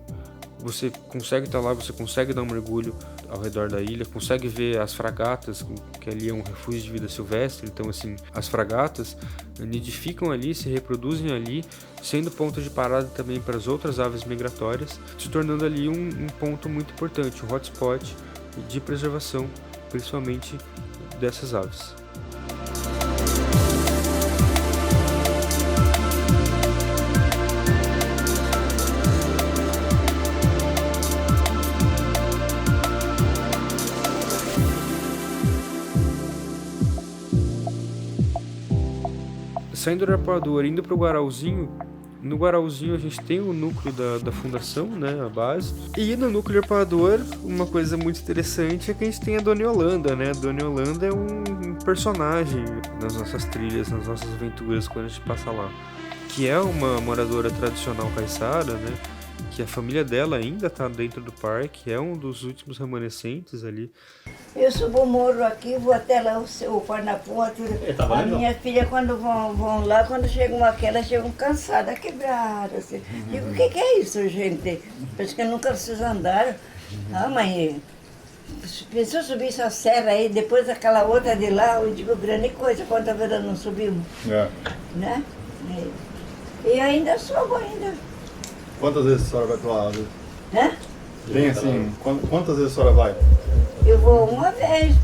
você consegue estar lá, você consegue dar um mergulho ao redor da ilha, consegue ver as fragatas, que ali é um refúgio de vida silvestre. Então, assim, as fragatas nidificam ali, se reproduzem ali, sendo ponto de parada também para as outras aves migratórias, se tornando ali um ponto muito importante, um hotspot de preservação, principalmente dessas aves. Saindo do Arapuador, indo para o Guarauzinho, no Guarauzinho a gente tem o núcleo da fundação, né, a base. E no núcleo do Arapuador, uma coisa muito interessante é que a gente tem a Dona Yolanda, né? A Dona Yolanda é um personagem nas nossas trilhas, nas nossas aventuras, quando a gente passa lá. Que é uma moradora tradicional caiçara, né? Que a família dela ainda está dentro do parque, é um dos últimos remanescentes ali. Eu subo o morro aqui, vou até lá o Parnapuã. A minha filha, quando vão lá, quando chegam aqui, elas chegam cansadas, quebradas. Assim. Digo, o que é isso, gente? Parece que nunca vocês andaram. Ah, mãe, pensou subir essa serra aí, depois aquela outra de lá, eu digo, grande coisa, quantas vezes não subimos? É. Né? E ainda subo ainda. Quantas vezes a senhora vai para lá? Hã? Tem assim, quantas vezes a senhora vai? Eu vou uma vez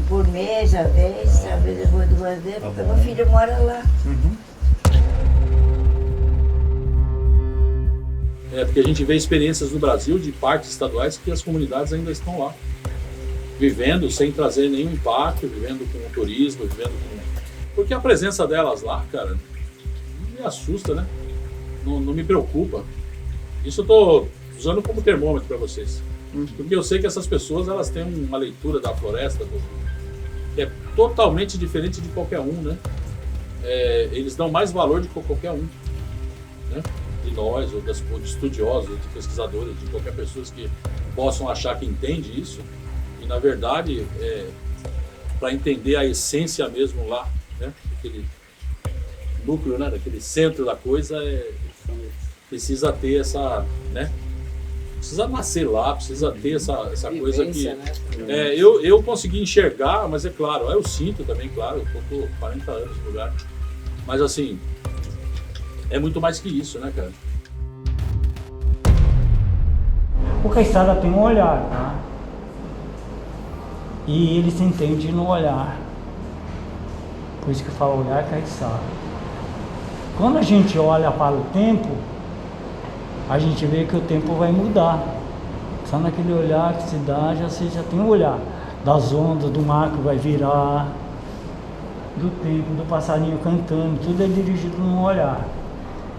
por mês, às vezes eu vou 2 vezes, porque meu filho mora lá. É porque a gente vê experiências no Brasil de parques estaduais que as comunidades ainda estão lá, vivendo sem trazer nenhum impacto, vivendo com o turismo, Porque a presença delas lá, cara, me assusta, né? Não me preocupa. Isso eu estou usando como termômetro para vocês. Porque eu sei que essas pessoas elas têm uma leitura da floresta que é totalmente diferente de qualquer um, né? Eles dão mais valor do que qualquer um, né? De nós, ou de estudiosos, ou de pesquisadores, de qualquer pessoa que possam achar que entende isso. E na verdade, para entender a essência mesmo lá, né? Aquele núcleo, né? Daquele centro da coisa, precisa ter essa, né? Precisa nascer lá, precisa ter essa coisa que... Né? Eu consegui enxergar, mas é claro, eu sinto também, claro, eu tô 40 anos no lugar. Mas assim, é muito mais que isso, né, cara? O caiçara tem um olhar, tá? E ele se entende no olhar. Por isso que eu falo olhar caiçara. Quando a gente olha para o tempo, a gente vê que o tempo vai mudar. Só naquele olhar que se dá, você já tem o olhar das ondas, do mar que vai virar, do tempo, do passarinho cantando, tudo é dirigido num olhar.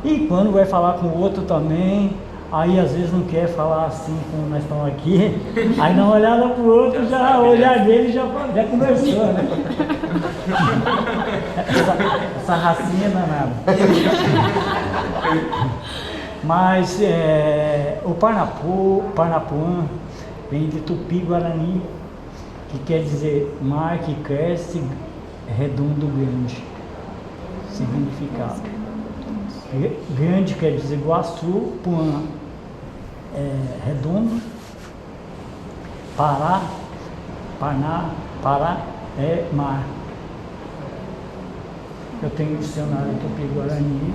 E quando vai falar com o outro também, aí às vezes não quer falar assim como nós estamos aqui, aí dá uma olhada pro outro, já, o olhar dele já conversou, né? Essa racinha é danada. Mas o Parnapuã vem de Tupi-Guarani, que quer dizer mar que cresce redondo grande, significado. Grande quer dizer Iguaçu, Puã redondo, Pará é mar. Eu tenho o dicionário Tupi-Guarani.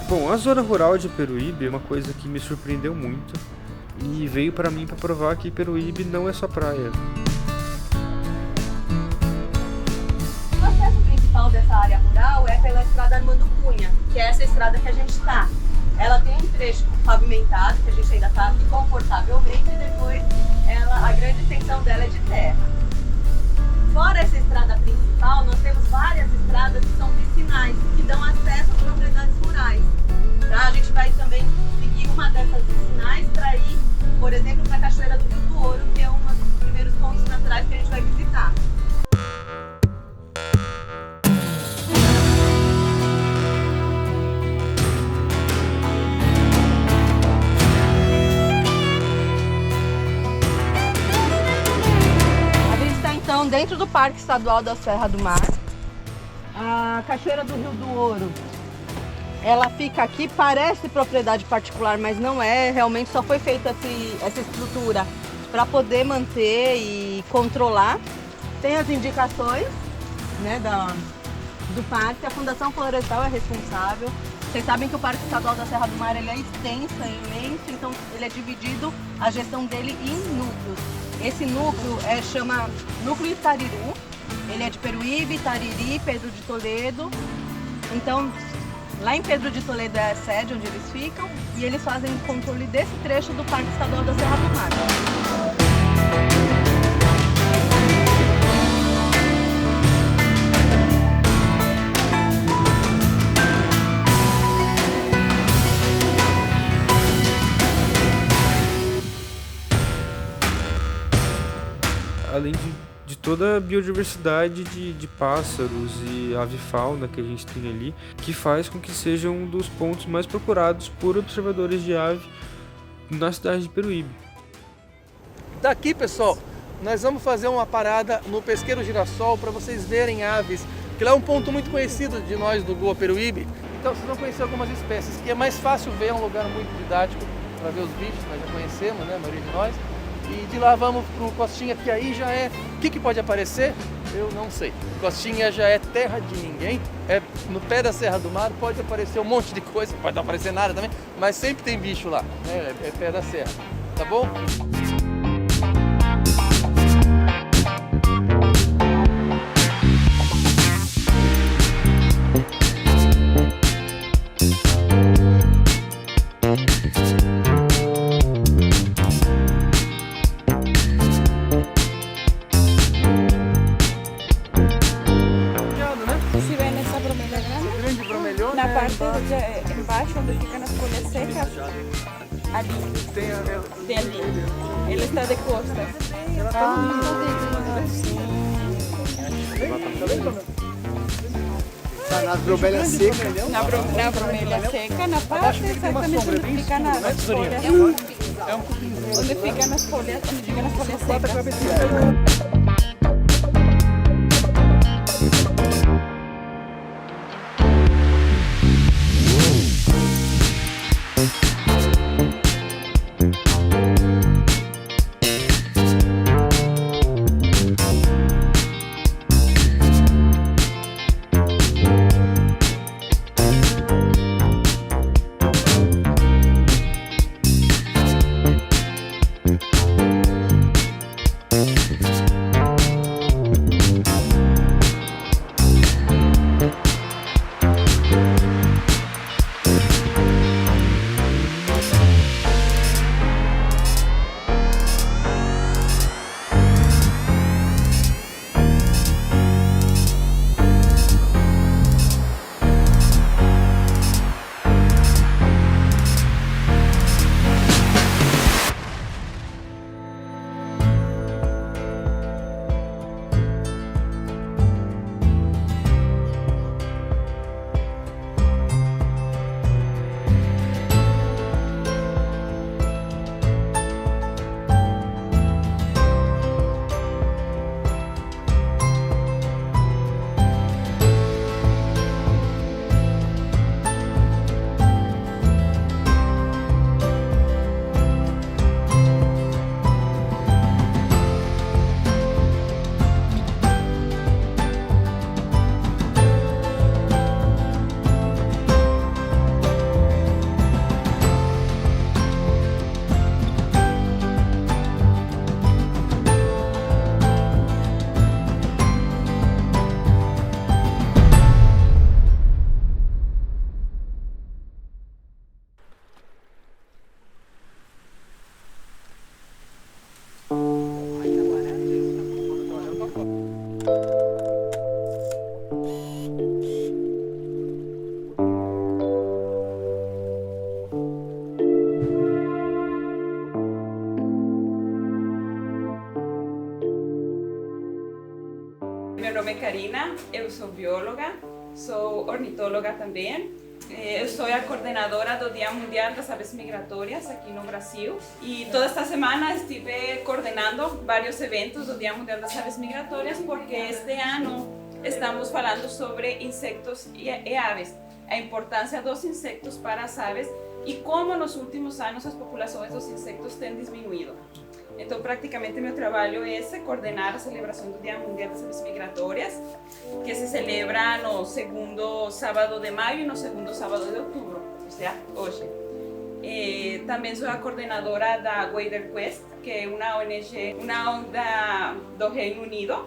Bom, a zona rural de Peruíbe é uma coisa que me surpreendeu muito e veio para mim para provar que Peruíbe não é só praia. O acesso principal dessa área rural é pela estrada Armando Cunha, que é essa estrada que a gente está. Ela tem um trecho pavimentado, que a gente ainda está aqui confortavelmente, e depois a grande extensão dela é de terra. Fora essa estrada principal, nós temos várias estradas que são vicinais, que dão acesso às propriedades rurais. Tá? A gente vai também seguir uma dessas vicinais para ir, por exemplo, para a Cachoeira do Rio do Ouro, que é um dos primeiros pontos naturais que a gente vai visitar. dentro do Parque Estadual da Serra do Mar. A Cachoeira do Rio do Ouro, ela fica aqui, parece propriedade particular, mas não é. Realmente só foi feita essa estrutura para poder manter e controlar. Tem as indicações, né, do parque. A Fundação Florestal é responsável. Vocês sabem que o Parque Estadual da Serra do Mar ele é extenso, é imenso, então ele é dividido, a gestão dele, em núcleos. Esse núcleo chama Núcleo Itariru. Ele é de Peruíbe, Itariri, Pedro de Toledo. Então, lá em Pedro de Toledo é a sede onde eles ficam e eles fazem o controle desse trecho do Parque Estadual da Serra do Mar. Além de toda a biodiversidade de pássaros e avifauna que a gente tem ali, que faz com que seja um dos pontos mais procurados por observadores de ave na cidade de Peruíbe. Daqui, pessoal, nós vamos fazer uma parada no Pesqueiro Girassol para vocês verem aves, que lá é um ponto muito conhecido de nós do Goa Peruíbe. Então vocês vão conhecer algumas espécies, que é mais fácil ver, é um lugar muito didático para ver os bichos, nós já conhecemos, né, a maioria de nós. E de lá vamos pro Costinha, que aí já é... O que pode aparecer? Eu não sei. Costinha já é terra de ninguém, é no pé da Serra do Mar, pode aparecer um monte de coisa, pode não aparecer nada também, mas sempre tem bicho lá, né? É pé da serra, tá bom? Na parte de embaixo, onde fica nas folhas secas, ali. Tem ali. Ele está de costas. Na bromélia seca. Na bromélia seca, na parte exatamente onde fica nas folhas. Onde fica nas folhas, secas. Meu nome é Karina, eu sou bióloga, sou ornitóloga também Eu sou a coordenadora do Dia Mundial das Aves Migratórias aqui no Brasil e toda esta semana estive coordenando vários eventos do Dia Mundial das Aves Migratórias porque este ano estamos falando sobre insectos e aves, a importância dos insectos para as aves e como nos últimos anos as populações dos insectos têm diminuído. Então, praticamente, meu trabalho é esse, coordenar a celebração do Dia Mundial das Aves Migratórias, que se celebra no segundo sábado de maio e no segundo sábado de outubro, ou seja, hoje. Também sou a coordenadora da Wader Quest, que é uma ONG, uma ONG do Reino Unido,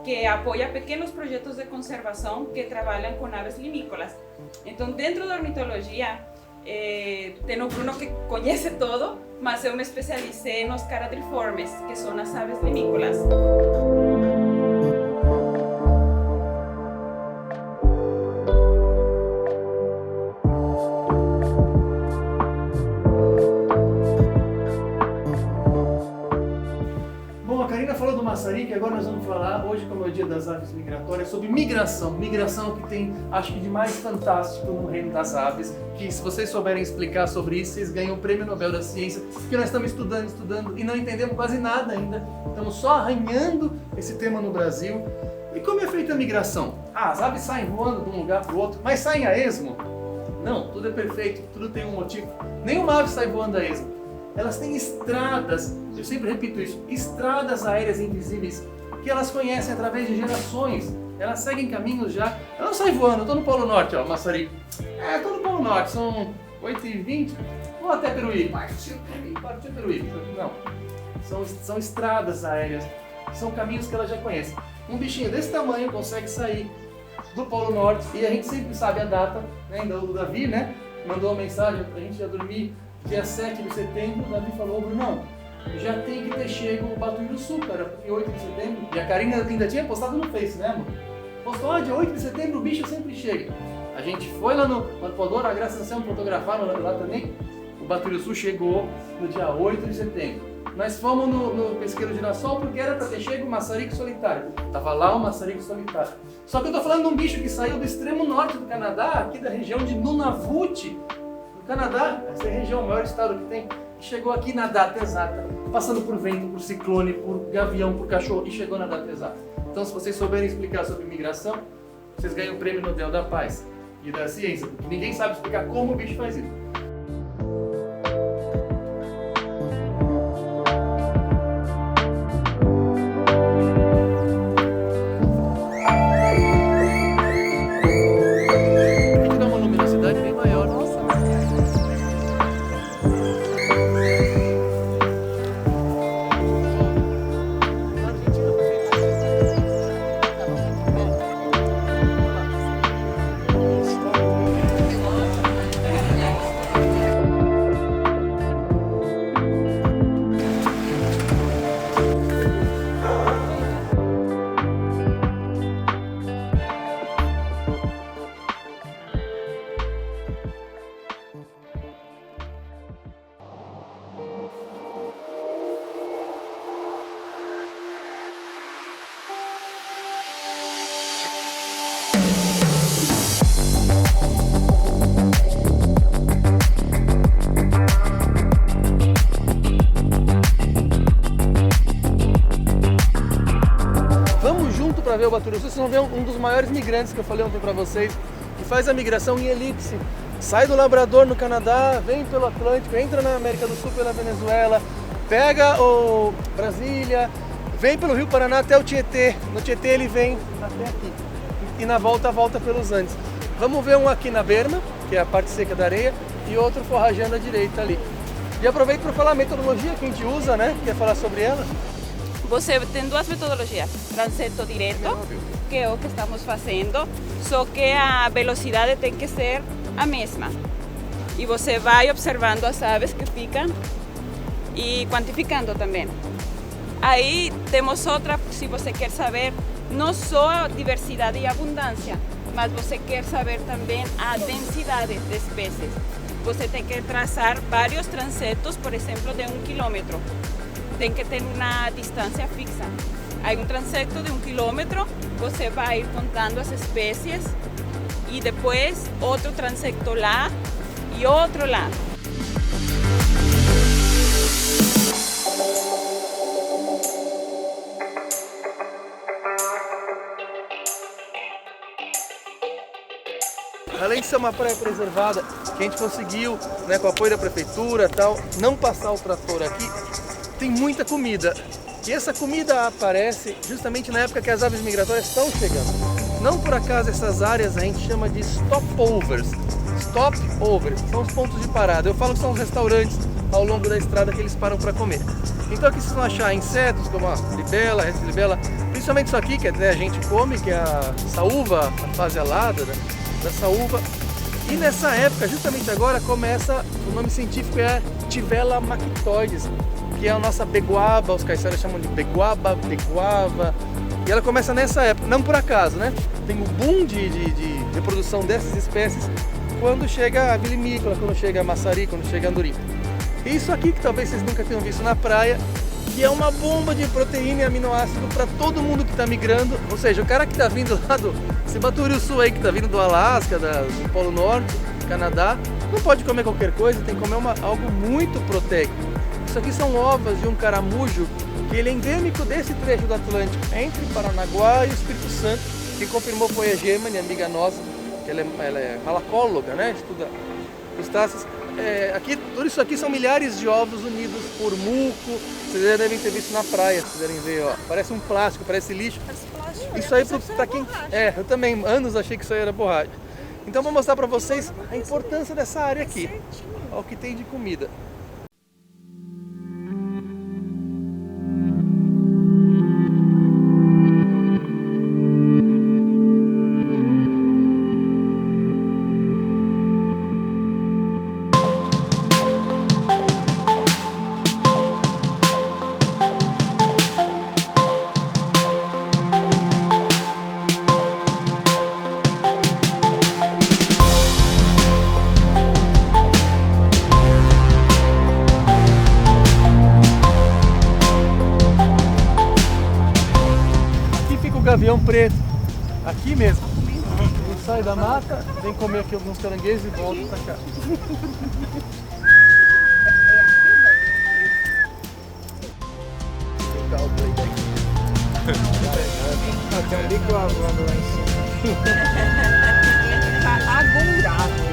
que apoia pequenos projetos de conservação que trabalham com aves limícolas. Então, dentro da ornitologia, tem o Bruno que conhece todo, mas eu me especializei nos caradriformes, que são as aves limícolas. Bom, a Karina falou do maçarico e agora nós vamos falar, hoje como é o Dia das Aves Migratórias, sobre migração. Migração que tem, acho que de mais fantástico no reino das aves, que se vocês souberem explicar sobre isso, vocês ganham o Prêmio Nobel da Ciência, porque nós estamos estudando e não entendemos quase nada ainda. Estamos só arranhando esse tema no Brasil. E como é feita a migração? As aves saem voando de um lugar para o outro, mas saem a esmo? Não, tudo é perfeito, tudo tem um motivo. Nenhuma ave sai voando a esmo. Elas têm estradas, eu sempre repito isso, estradas aéreas invisíveis que elas conhecem através de gerações. Elas seguem caminhos já. Elas não saem voando, eu estou no Polo Norte, ó, maçarico. Estou no Polo Norte, são 8h20, vou até Peruíbe. Partiu Peruíbe. Não, são estradas aéreas, são caminhos que elas já conhecem. Um bichinho desse tamanho consegue sair do Polo Norte e a gente sempre sabe a data, né? Ainda o Davi, né, mandou uma mensagem pra gente já dormir. Dia 7 de setembro, o Davi falou, Bruno, já tem que ter chego o Batuiruçu, cara, porque 8 de setembro, e a Karina ainda tinha postado no Face, né, amor? Postou, dia 8 de setembro o bicho sempre chega. A gente foi lá no Arpoador, a Graça Anselmo fotografaram lá também, o Batuiruçu chegou no dia 8 de setembro. Nós fomos no Pesqueiro Girassol porque era para ter chego o maçarico solitário. Tava lá o maçarico solitário. Só que eu tô falando de um bicho que saiu do extremo norte do Canadá, aqui da região de Nunavut, Canadá, essa região, o maior estado que tem, chegou aqui na data exata, passando por vento, por ciclone, por gavião, por cachorro, e chegou na data exata. Então, se vocês souberem explicar sobre migração, vocês ganham o Prêmio Nobel da Paz e da Ciência, porque ninguém sabe explicar como o bicho faz isso. Para ver o Batuiruçu, vocês vão ver um dos maiores migrantes que eu falei ontem para vocês, que faz a migração em elipse. Sai do Labrador no Canadá, vem pelo Atlântico, entra na América do Sul pela Venezuela, pega o Brasília, vem pelo Rio Paraná até o Tietê. No Tietê ele vem até aqui e na volta pelos Andes. Vamos ver um aqui na berma, que é a parte seca da areia, e outro forrajando à direita ali. E aproveito para falar a metodologia que a gente usa, né? Quer falar sobre ela? Você tem duas metodologias, transecto direto, que é o que estamos fazendo, só que a velocidade tem que ser a mesma. E você vai observando as aves que ficam e quantificando também. Aí temos outra, se você quer saber, não só a diversidade e abundância, mas você quer saber também a densidade de espécies. Você tem que traçar vários transectos, por exemplo, de 1 quilômetro. Tem que ter uma distância fixa. Há um transecto de 1 quilômetro, você vai contando as espécies y después otro transecto lá y otro lá. Além de ser uma praia preservada, que a gente conseguiu, né, com o apoio da prefeitura e tal, não passar o trator aqui, tem muita comida. E essa comida aparece justamente na época que as aves migratórias estão chegando. Não por acaso essas áreas a gente chama de stopovers. Stopovers são os pontos de parada. Eu falo que são os restaurantes ao longo da estrada que eles param para comer. Então aqui vocês vão achar insetos como a libela, a libela, principalmente isso aqui que a gente come, que é a saúva, a fase alada, né, da saúva. E nessa época, justamente agora, começa, o nome científico é Tivella mactoides, que é a nossa beguaba, os caiçaras chamam de beguaba, beguava. E ela começa nessa época, não por acaso, né? Tem o boom de reprodução dessas espécies quando chega a vilimícola, quando chega a maçari, quando chega a andorinha. E isso aqui que talvez vocês nunca tenham visto na praia, que é uma bomba de proteína e aminoácido para todo mundo que está migrando. Ou seja, o cara que está vindo lá do Cibaturi Sul aí, que está vindo do Alasca, do Polo Norte, do Canadá, não pode comer qualquer coisa, tem que comer algo muito proteico. Isso aqui são ovas de um caramujo, que ele é endêmico desse trecho do Atlântico, entre Paranaguá e o Espírito Santo. Quem confirmou foi a Gemma, amiga nossa, que ela é malacóloga, né? Estuda crustáceos. Tudo isso aqui são milhares de ovos unidos por muco. Vocês já devem ter visto na praia, se quiserem ver, ó. Parece um plástico, parece lixo. Isso aí para quem... eu também, anos achei que isso aí era borracha. Então vou mostrar para vocês a importância dessa área aqui. Olha o que tem de comida. Gavião preto, aqui mesmo. Ele sai da mata, vem comer aqui alguns caranguejos e volta pra cá. Tem um bico voando lá em cima. Tá agorado.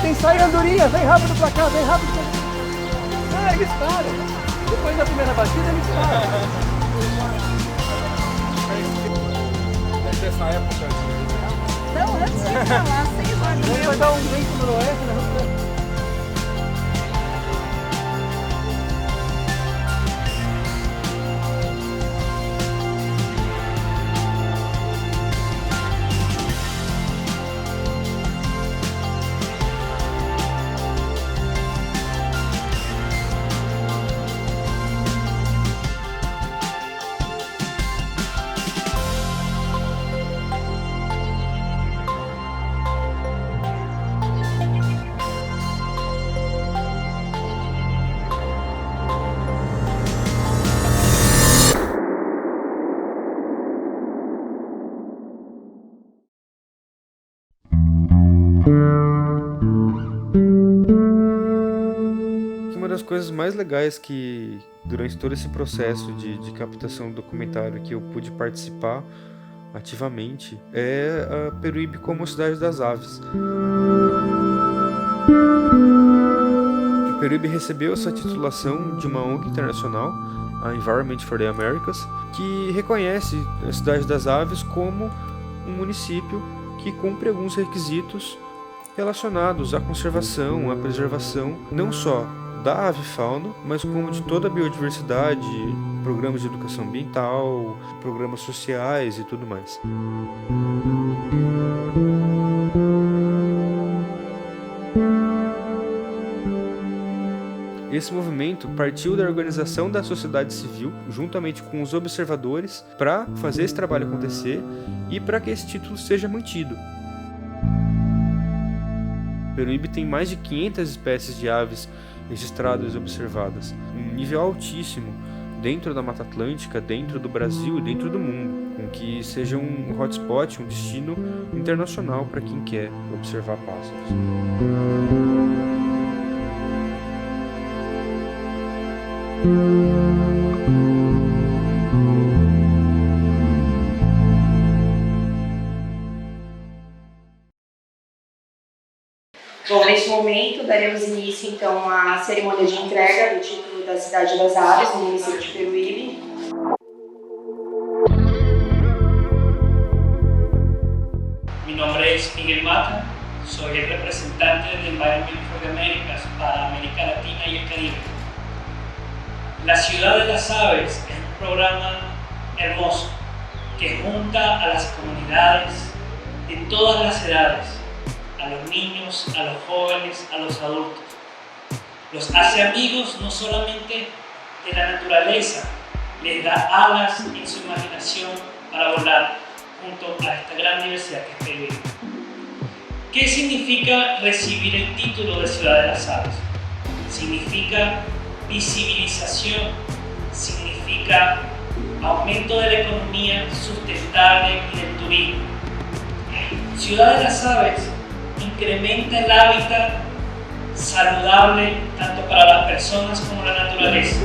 Vem, sai andorinha, vem rápido pra cá, vem rápido pra cá. Eles param. Depois da primeira batida, eles param. Nessa época. Não, antes de falar, 6 horas da manhã. Vai dar um vento no noroeste, né? Uma das coisas mais legais que durante todo esse processo de captação do documentário que eu pude participar ativamente é a Peruíbe como cidade das aves. O Peruíbe recebeu essa titulação de uma ONG internacional, a Environment for the Americas, que reconhece a cidade das aves como um município que cumpre alguns requisitos relacionados à conservação, à preservação, não só da avifauna, mas como de toda a biodiversidade, programas de educação ambiental, programas sociais e tudo mais. esse movimento partiu da organização da sociedade civil, juntamente com os observadores, para fazer esse trabalho acontecer e para que esse título seja mantido. Peruíbe tem mais de 500 espécies de aves registradas e observadas, um nível altíssimo dentro da Mata Atlântica, dentro do Brasil e dentro do mundo, com que seja um hotspot, um destino internacional para quem quer observar pássaros. Bom, neste momento daremos início então à cerimônia de entrega do título da Cidade das Aves no município de Peruíbe. Mi nombre es Miguel Mata, soy el representante de Environment for the Americas para América Latina y el Caribe. La Ciudad de las Aves es un programa hermoso que junta a las comunidades de todas las edades, a los niños, a los jóvenes, a los adultos. Los hace amigos no solamente de la naturaleza, les da alas en su imaginación para volar junto a esta gran diversidad que es Peruíbe. ¿Qué significa recibir el título de Ciudad de las Aves? Significa visibilización, significa aumento de la economía sustentable y del turismo. Ciudad de las Aves incrementa el hábitat saludable tanto para las personas como la naturaleza.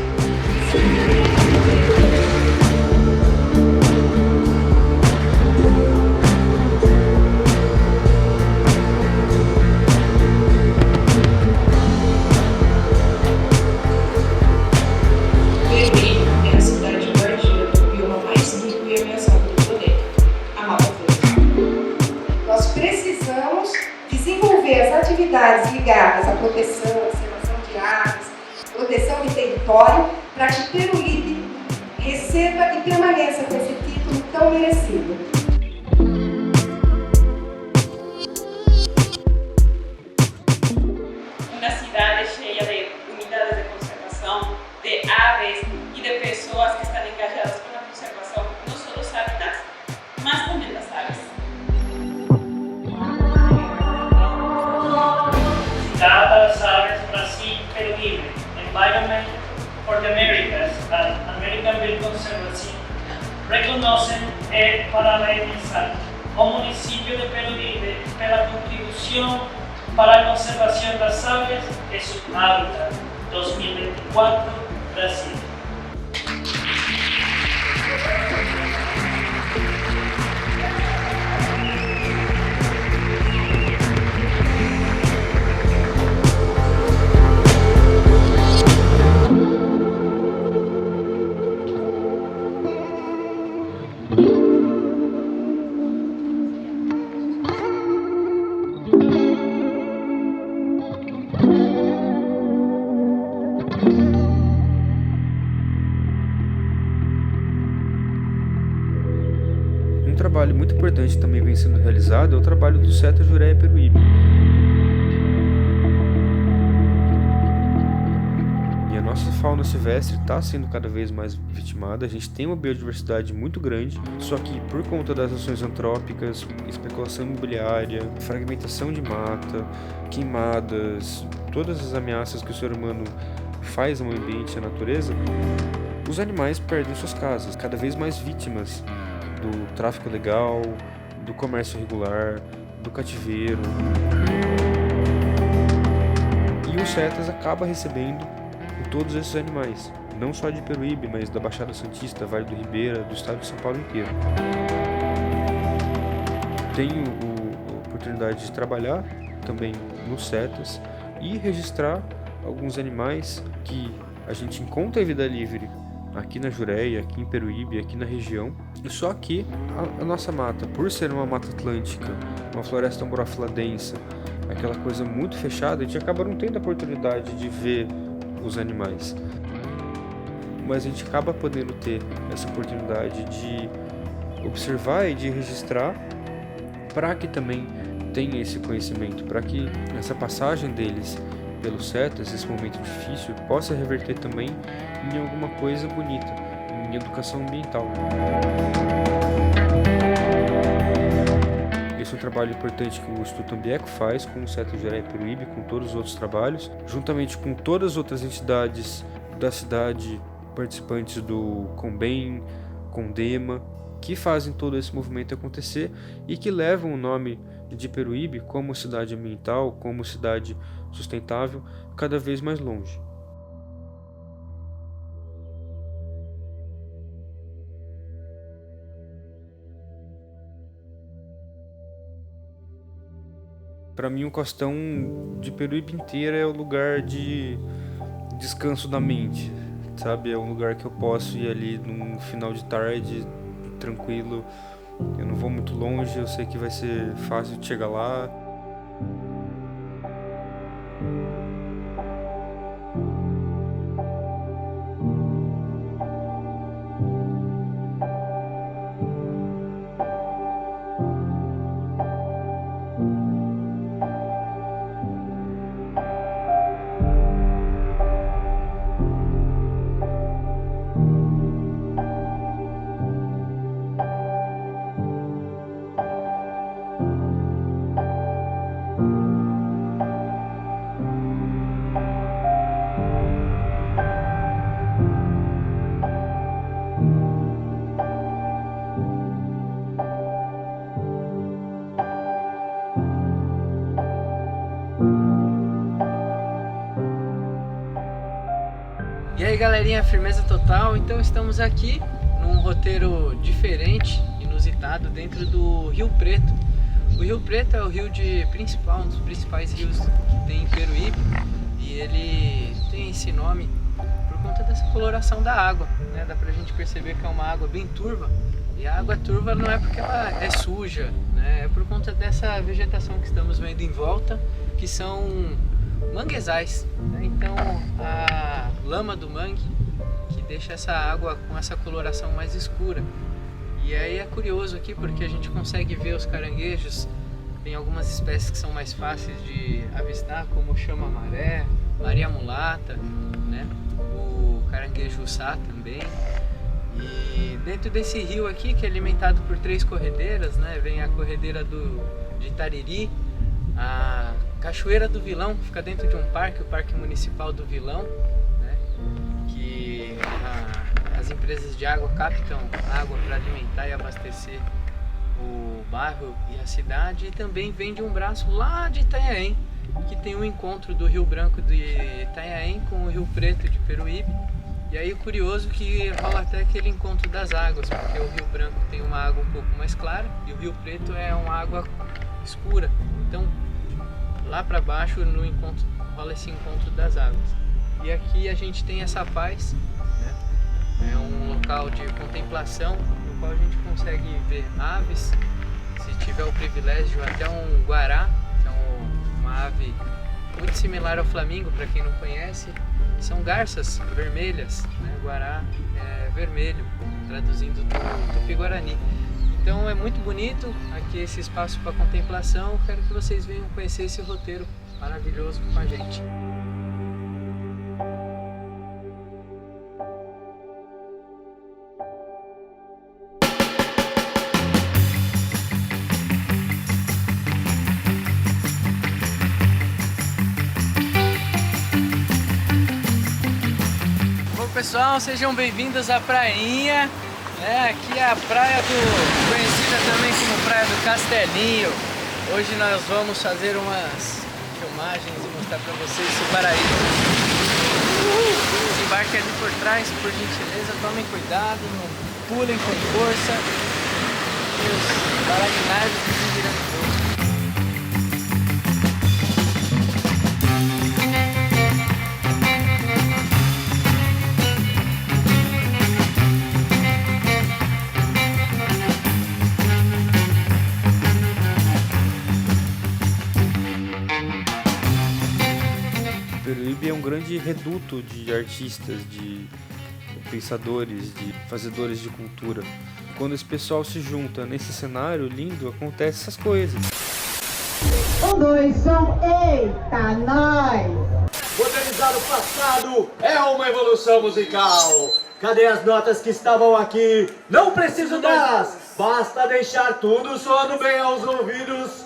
Peruíbe é a cidade guardiã do bioma mais rico e ameaçado do planeta, a Mata Atlântica. Nós precisamos desenvolver as atividades ligadas à proteção, observação de aves, proteção de território, para que Peruíbe receba e permaneça com esse título tão merecido. Uma cidade cheia de unidades de conservação, de aves e de pessoas que estão engajadas com a conservação, não só dos habitats, mas também das aves. Ciudad de las Aves, Brasil, Peruíbe, Environment for the Americas and American Bird Conservancy reconocen e parabenizan ao município de Peruíbe pela contribuição para a conservação das aves e seu hábitat 2024 Brasil. Um trabalho muito importante também vem sendo realizado é o trabalho do Seta Jureia Peruíbe. E a nossa fauna silvestre está sendo cada vez mais vitimada, a gente tem uma biodiversidade muito grande, só que por conta das ações antrópicas, especulação imobiliária, fragmentação de mata, queimadas, todas as ameaças que o ser humano faz ao ambiente e à natureza, os animais perdem suas casas, cada vez mais vítimas do tráfico legal, do comércio irregular, do cativeiro. E o Cetas acaba recebendo todos esses animais, não só de Peruíbe, mas da Baixada Santista, Vale do Ribeira, do estado de São Paulo inteiro. Tenho a oportunidade de trabalhar também no Cetas e registrar alguns animais que a gente encontra em vida livre aqui na Jureia, aqui em Peruíbe, aqui na região. Só que a nossa mata, por ser uma mata atlântica, uma floresta amorfila densa, aquela coisa muito fechada, a gente acaba não tendo a oportunidade de ver os animais. Mas a gente acaba podendo ter essa oportunidade de observar e de registrar para que também tenha esse conhecimento, para que essa passagem deles pelo CETAS, esse momento difícil, possa reverter também em alguma coisa bonita, em educação ambiental. Esse é um trabalho importante que o Instituto Ambieco faz com o CETAS Jaraí Peruíbe, com todos os outros trabalhos, juntamente com todas as outras entidades da cidade, participantes do Combem, Condema, que fazem todo esse movimento acontecer e que levam o nome de Peruíbe como cidade ambiental, como cidade sustentável, cada vez mais longe. Para mim, o costão de Peruíbe inteira é o lugar de descanso da mente, sabe? É um lugar que eu posso ir ali num final de tarde, tranquilo. Eu não vou muito longe, eu sei que vai ser fácil de chegar lá. E aí galerinha, firmeza total. Então estamos aqui num roteiro diferente, inusitado, dentro do Rio Preto. O Rio Preto é o rio principal, um dos principais rios que tem em Peruíbe, e ele tem esse nome por conta dessa coloração da água, né? Dá pra gente perceber que é uma água bem turva, e a água turva não é porque ela é suja, né? É por conta dessa vegetação que estamos vendo em volta, que são manguezais, né? Então a lama do mangue que deixa essa água com essa coloração mais escura. E aí é curioso aqui porque a gente consegue ver os caranguejos. Tem algumas espécies que são mais fáceis de avistar, como o chama-maré, maria mulata, né? O caranguejo sá também. E dentro desse rio aqui, que é alimentado por 3 corredeiras, né? Vem a corredeira de Tariri, a Cachoeira do Vilão, que fica dentro de um parque, o Parque Municipal do Vilão, né? Que as empresas de água captam água para alimentar e abastecer o bairro e a cidade. E também vem de um braço lá de Itanhaém, que tem um encontro do Rio Branco de Itanhaém com o Rio Preto de Peruíbe. E aí o curioso que rola até aquele encontro das águas, porque o Rio Branco tem uma água um pouco mais clara e o Rio Preto é uma água escura. Então lá para baixo no encontro rola esse encontro das águas. E aqui a gente tem essa paz, né? É um local de contemplação no qual a gente consegue ver aves, se tiver o privilégio até um guará, que é uma ave muito similar ao flamingo, para quem não conhece. São garças vermelhas, né? Guará é vermelho, traduzindo do Tupi-Guarani. Então é muito bonito aqui esse espaço para contemplação. Quero que vocês venham conhecer esse roteiro maravilhoso com a gente. Bom pessoal, sejam bem-vindos à prainha. Aqui é a praia conhecida também como Praia do Castelinho. Hoje nós vamos fazer umas filmagens e mostrar para vocês esse paraíso. Desembarque ali por trás, por gentileza, tomem cuidado, não pulem com força. E os baragnardos desvirando todos. Peruíbe é um grande reduto de artistas, de pensadores, de fazedores de cultura. Quando esse pessoal se junta nesse cenário lindo, acontecem essas coisas. 1, 2, 1, eita, nós! valorizar o passado é uma evolução musical. Cadê as notas que estavam aqui? Não preciso delas, basta deixar tudo soando bem aos ouvidos.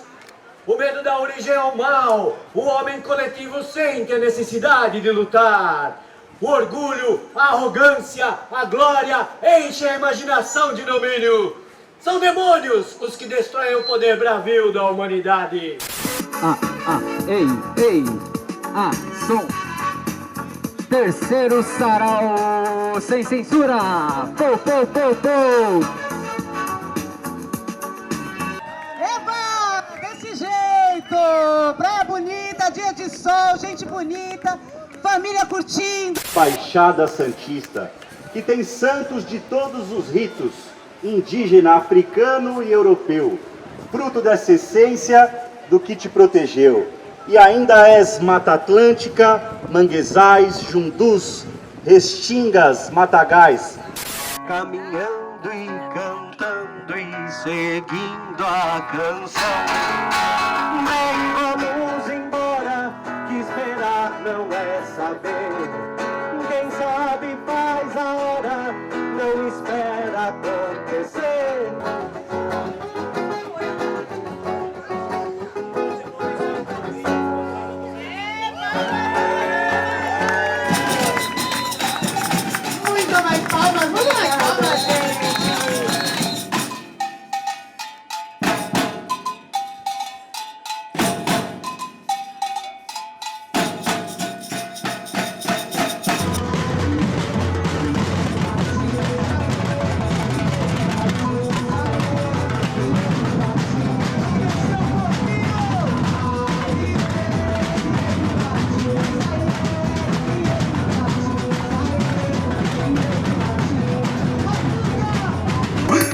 O medo da origem é o mal, o homem coletivo sente a necessidade de lutar. O orgulho, a arrogância, a glória enchem a imaginação de domínio. São demônios os que destroem o poder bravio da humanidade. Ei, som. Terceiro sarau sem censura. Pou. Eba, desse jeito. Praia bonita, dia de sol, gente bonita, família curtindo. Baixada Santista, que tem santos de todos os ritos, indígena, africano e europeu, fruto dessa essência do que te protegeu. E ainda és Mata Atlântica, manguezais, jundus, restingas, matagais. Caminhando e cantando e seguindo a canção. Vem, vamos embora, que esperar não é saber. Quem sabe faz a hora, não espera acontecer.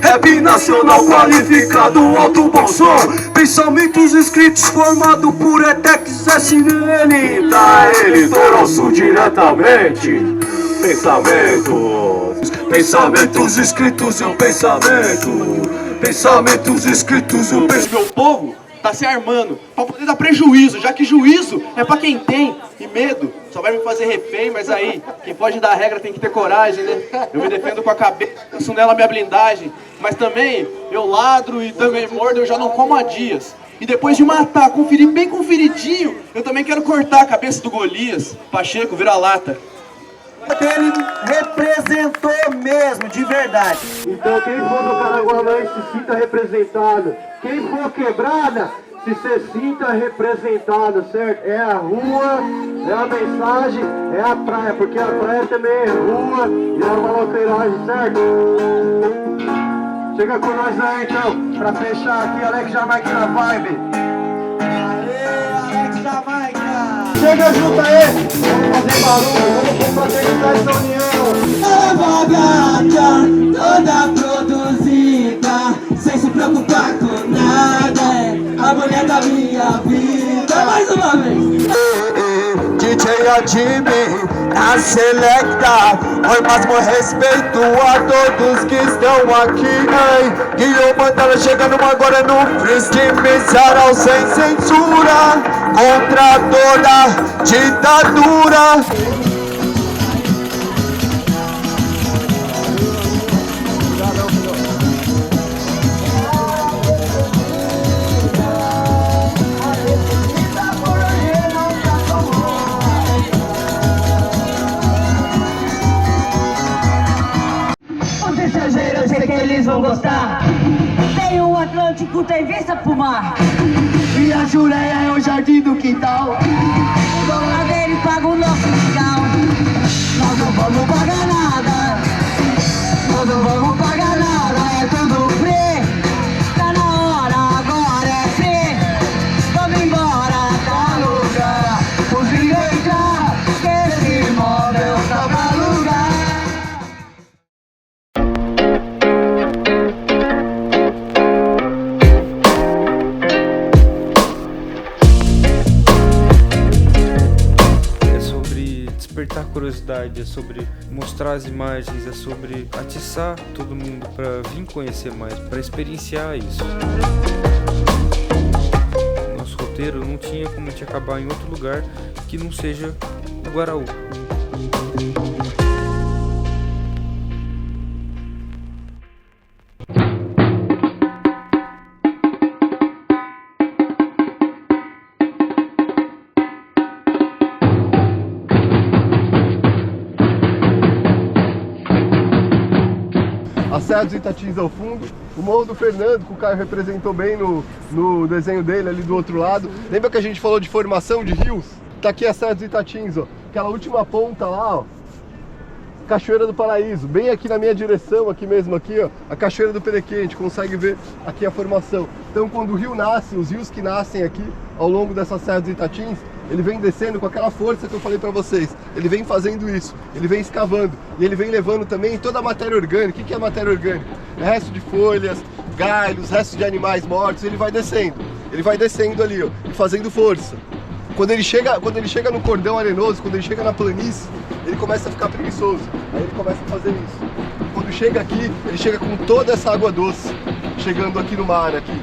Rap nacional qualificado, alto bom som. Pensamentos escritos formado por ETEX SNN. Da editora ao sul diretamente. Pensamentos escritos e um pensamento. Pensamentos escritos e um pensamento. Meu povo tá se armando pra poder dar prejuízo, já que juízo é pra quem tem, e medo só vai me fazer refém. Mas aí, quem pode dar regra tem que ter coragem, né? Eu me defendo com a cabeça, faço nela minha blindagem. Mas também, eu ladro e também mordo, eu já não como há dias. E depois de matar, conferir bem conferidinho, eu também quero cortar a cabeça do Golias, Pacheco, vira-lata. Ele representou mesmo, de verdade. Então quem for do Caraguamães se sinta representado. Quem for quebrada, se sinta representado, certo? É a rua, é a mensagem, é a praia, porque a praia também é rua e é uma maloqueiragem, certo? Chega com nós aí então, pra fechar aqui, Alex Jamaica na vibe. Aê, Alex Jamaica! Chega junto aí, vamos fazer barulho, vamos confraternizar essa união. A vagata toda produzida, sem se preocupar com nada, a mulher da minha vida. Mais uma vez! DJ Admin, na selecta, oi, máximo respeito a todos que estão aqui, ei. Guilherme Mandala chegando agora no freestyle sarau sem censura, contra toda ditadura. Eu sei que eles vão gostar. Tem um Atlântico, tem vista pro mar. E a Jureia é o jardim do quintal. O dólar dele paga o nosso quintal. Nós não vamos pagar nada. Nós não vamos pagar nada. É tudo free. Tá na hora, agora é free. Vamos embora, tá lugar. Os entrar, que esse imóvel tá pra lugar. Despertar curiosidade, é sobre mostrar as imagens, é sobre atiçar todo mundo para vir conhecer mais, para experienciar isso. Nosso roteiro não tinha como te acabar em outro lugar que não seja o Guaraú. A Serra dos Itatins ao fundo, o Morro do Fernando, que o Caio representou bem no desenho dele ali do outro lado. Lembra que a gente falou de formação de rios? Tá aqui a Serra dos Itatins, ó. Aquela última ponta lá, ó. Cachoeira do Paraíso, bem aqui na minha direção, aqui mesmo, aqui, ó, a Cachoeira do Perequê, a gente consegue ver aqui a formação. Então, quando o rio nasce, os rios que nascem aqui ao longo dessa Serra dos Itatins, ele vem descendo com aquela força que eu falei para vocês. Ele vem fazendo isso, ele vem escavando e ele vem levando também toda a matéria orgânica. O que é matéria orgânica? É resto de folhas, galhos, restos de animais mortos. Ele vai descendo ali, ó, e fazendo força. Quando ele chega no cordão arenoso, quando ele chega na planície, ele começa a ficar preguiçoso. Aí ele começa a fazer isso. Quando chega aqui, ele chega com toda essa água doce, chegando aqui no mar, aqui.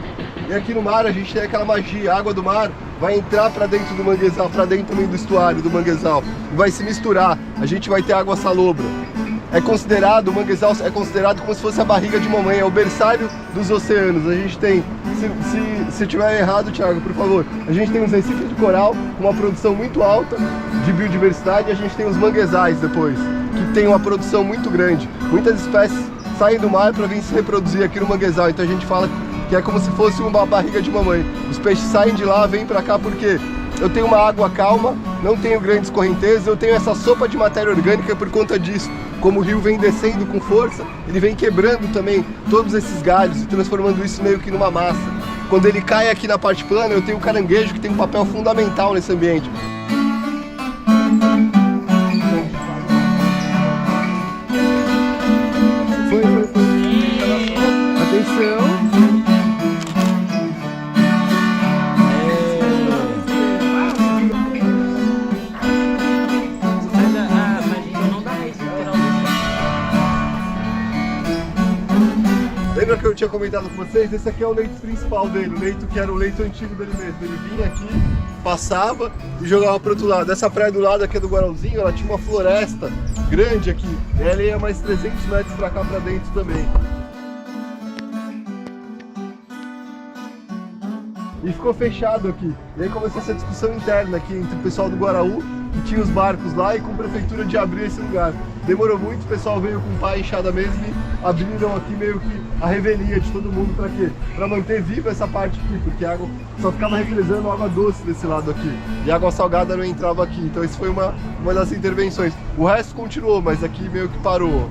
E aqui no mar a gente tem aquela magia, a água do mar vai entrar para dentro do manguezal, para dentro também do estuário do manguezal, e vai se misturar. A gente vai ter água salobra. O manguezal é considerado como se fosse a barriga de mamãe, é o berçário dos oceanos. A gente tem, se eu estiver errado, Thiago, por favor, a gente tem os recifes de coral com uma produção muito alta de biodiversidade, e a gente tem os manguezais depois, que tem uma produção muito grande. Muitas espécies saem do mar para vir se reproduzir aqui no manguezal, então a gente fala que é como se fosse uma barriga de mamãe. Os peixes saem de lá, vêm para cá porque eu tenho uma água calma, não tenho grandes correntezas, eu tenho essa sopa de matéria orgânica por conta disso. Como o rio vem descendo com força, ele vem quebrando também todos esses galhos e transformando isso meio que numa massa. Quando ele cai aqui na parte plana, eu tenho o caranguejo que tem um papel fundamental nesse ambiente. Atenção! Lembra que eu tinha comentado com vocês? Esse aqui é o leito principal dele, o leito que era o leito antigo dele mesmo. Ele vinha aqui, passava e jogava para o outro lado. Essa praia do lado aqui é do Guarauzinho, ela tinha uma floresta grande aqui. E ela ia mais 300 metros para cá para dentro também. E ficou fechado aqui. E aí começou essa discussão interna aqui entre o pessoal do Guaraú, que tinha os barcos lá, e com a prefeitura de abrir esse lugar. Demorou muito, o pessoal veio com pá e enxada mesmo e abriram aqui meio que a revelia de todo mundo. Para quê? Para manter viva essa parte aqui, porque a água só ficava represando água doce desse lado aqui. E água salgada não entrava aqui. Então isso foi uma das intervenções. O resto continuou, mas aqui meio que parou.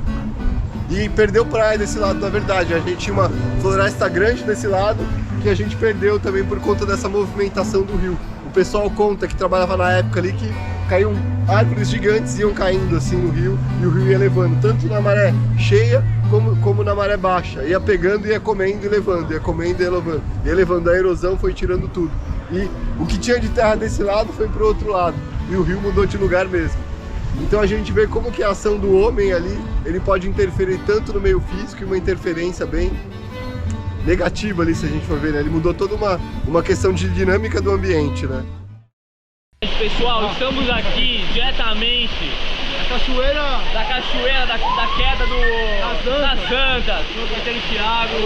E perdeu praia desse lado, na verdade. A gente tinha uma floresta grande desse lado, que a gente perdeu também por conta dessa movimentação do rio. O pessoal conta que trabalhava na época ali que caíam árvores gigantes, iam caindo assim no rio, e o rio ia levando, tanto na maré cheia como na maré baixa. Ia pegando, ia comendo e levando, ia comendo e ia levando. Ia levando, a erosão foi tirando tudo. E o que tinha de terra desse lado foi pro outro lado, e o rio mudou de lugar mesmo. Então a gente vê como que a ação do homem ali, ele pode interferir tanto no meio físico, e uma interferência bem negativa ali, se a gente for ver, né? Ele mudou toda uma questão de dinâmica do ambiente, né? Pessoal, estamos aqui diretamente da cachoeira, da queda das Antas, do Thiago.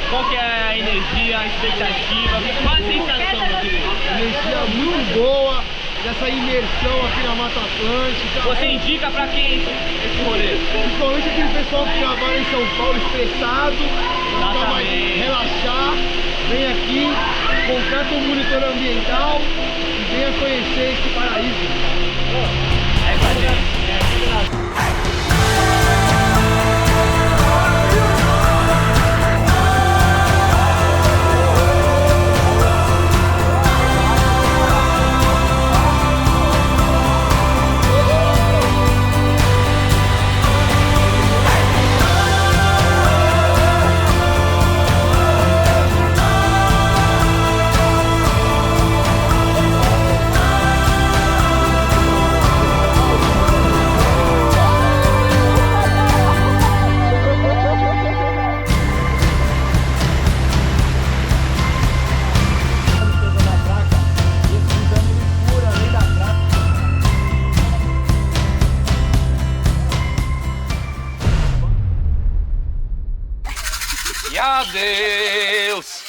Qual que é a energia, a expectativa? Qual a sensação, meu querido? Energia muito boa, dessa imersão aqui na Mata Atlântica. Você indica pra quem esse rolê? Principalmente aquele pessoal que trabalha em São Paulo estressado, vai relaxar, vem aqui, contrata um monitor ambiental e venha conhecer esse paraíso. É pra gente. adeus,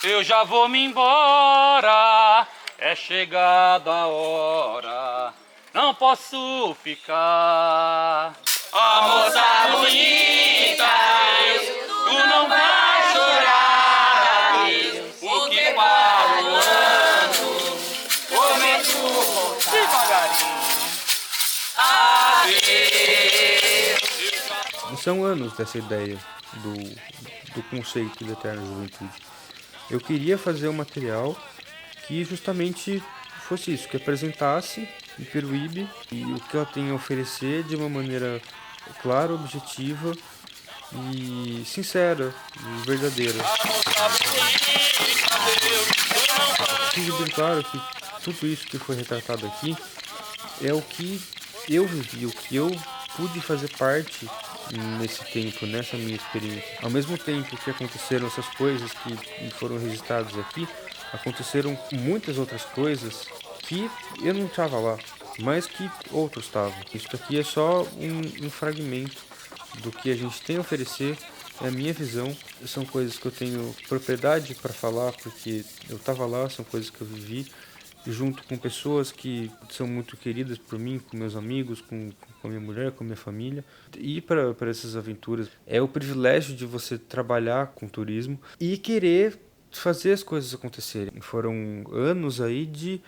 eu já vou me embora, é chegada a hora, não posso ficar. A moça bonita, tu não vai chorar, o que para o ano, começou devagarinho. Adeus. São anos dessa ideia do conceito de eterna juventude. Eu queria fazer um material que justamente fosse isso, que apresentasse o Peruíbe e o que ela tem a oferecer de uma maneira clara, objetiva e sincera e verdadeira. Fique bem claro que tudo isso que foi retratado aqui é o que eu vivi, o que eu pude fazer parte nesse tempo, nessa minha experiência. Ao mesmo tempo que aconteceram essas coisas que foram registradas aqui, aconteceram muitas outras coisas que eu não estava lá, mas que outros estavam. Isso aqui é só um fragmento do que a gente tem a oferecer, é a minha visão, são coisas que eu tenho propriedade para falar, porque eu estava lá, são coisas que eu vivi, junto com pessoas que são muito queridas por mim, com meus amigos, com a minha mulher, com a minha família. E para essas aventuras é o privilégio de você trabalhar com turismo e querer fazer as coisas acontecerem. Foram anos aí de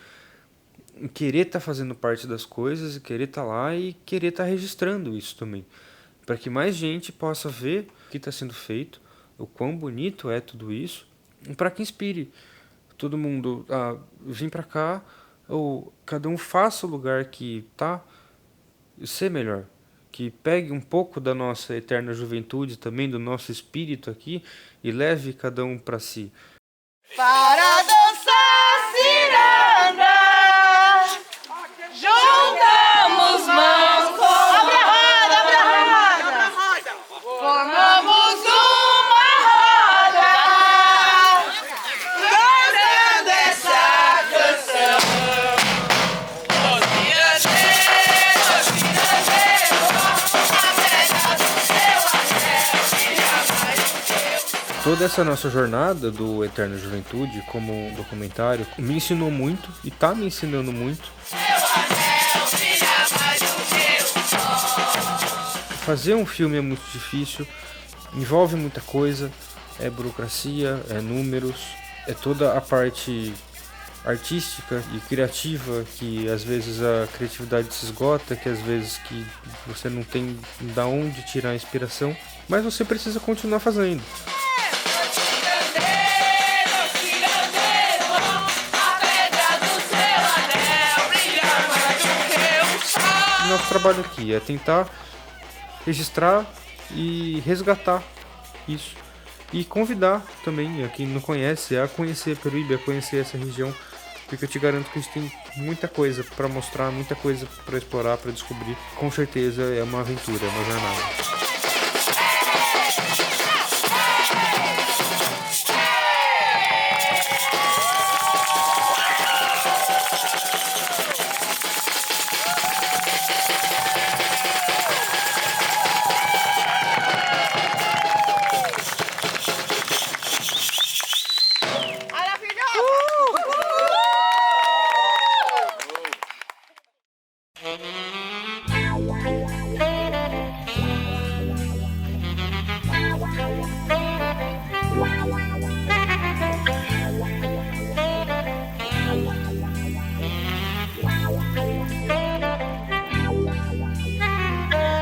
querer estar fazendo parte das coisas, querer estar lá e querer estar registrando isso também, para que mais gente possa ver o que está sendo feito, o quão bonito é tudo isso, para que inspire todo mundo a vir para cá, ou cada um faça o lugar que tá ser melhor, que pegue um pouco da nossa eterna juventude também, do nosso espírito aqui, e leve cada um para si. Para dançar ciranda, juntamos mãos, abre a roda, formamos uma roda, cantando essa canção. Toda essa nossa jornada do Eterna Juventude como um documentário me ensinou muito e está me ensinando muito. Fazer um filme é muito difícil, envolve muita coisa, é burocracia, é números, é toda a parte artística e criativa, que às vezes a criatividade se esgota, que às vezes que você não tem da onde tirar a inspiração, mas você precisa continuar fazendo. Nosso trabalho aqui é tentar registrar e resgatar isso e convidar também a quem não conhece a conhecer Peruíbe, a conhecer essa região, porque eu te garanto que a gente tem muita coisa para mostrar, muita coisa para explorar, para descobrir. Com certeza é uma aventura, é uma jornada.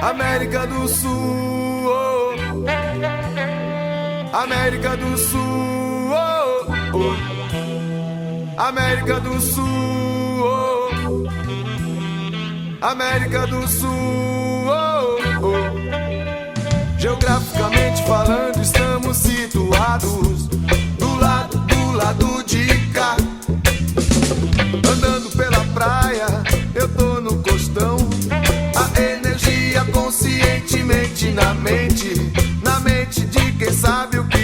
América do Sul, oh. América do Sul, oh, oh. América do Sul, oh. América do Sul, oh, oh. Geograficamente falando, estamos situados do lado de cá. Andando pela praia, eu tô no costão. A energia conscientemente na mente de quem sabe o que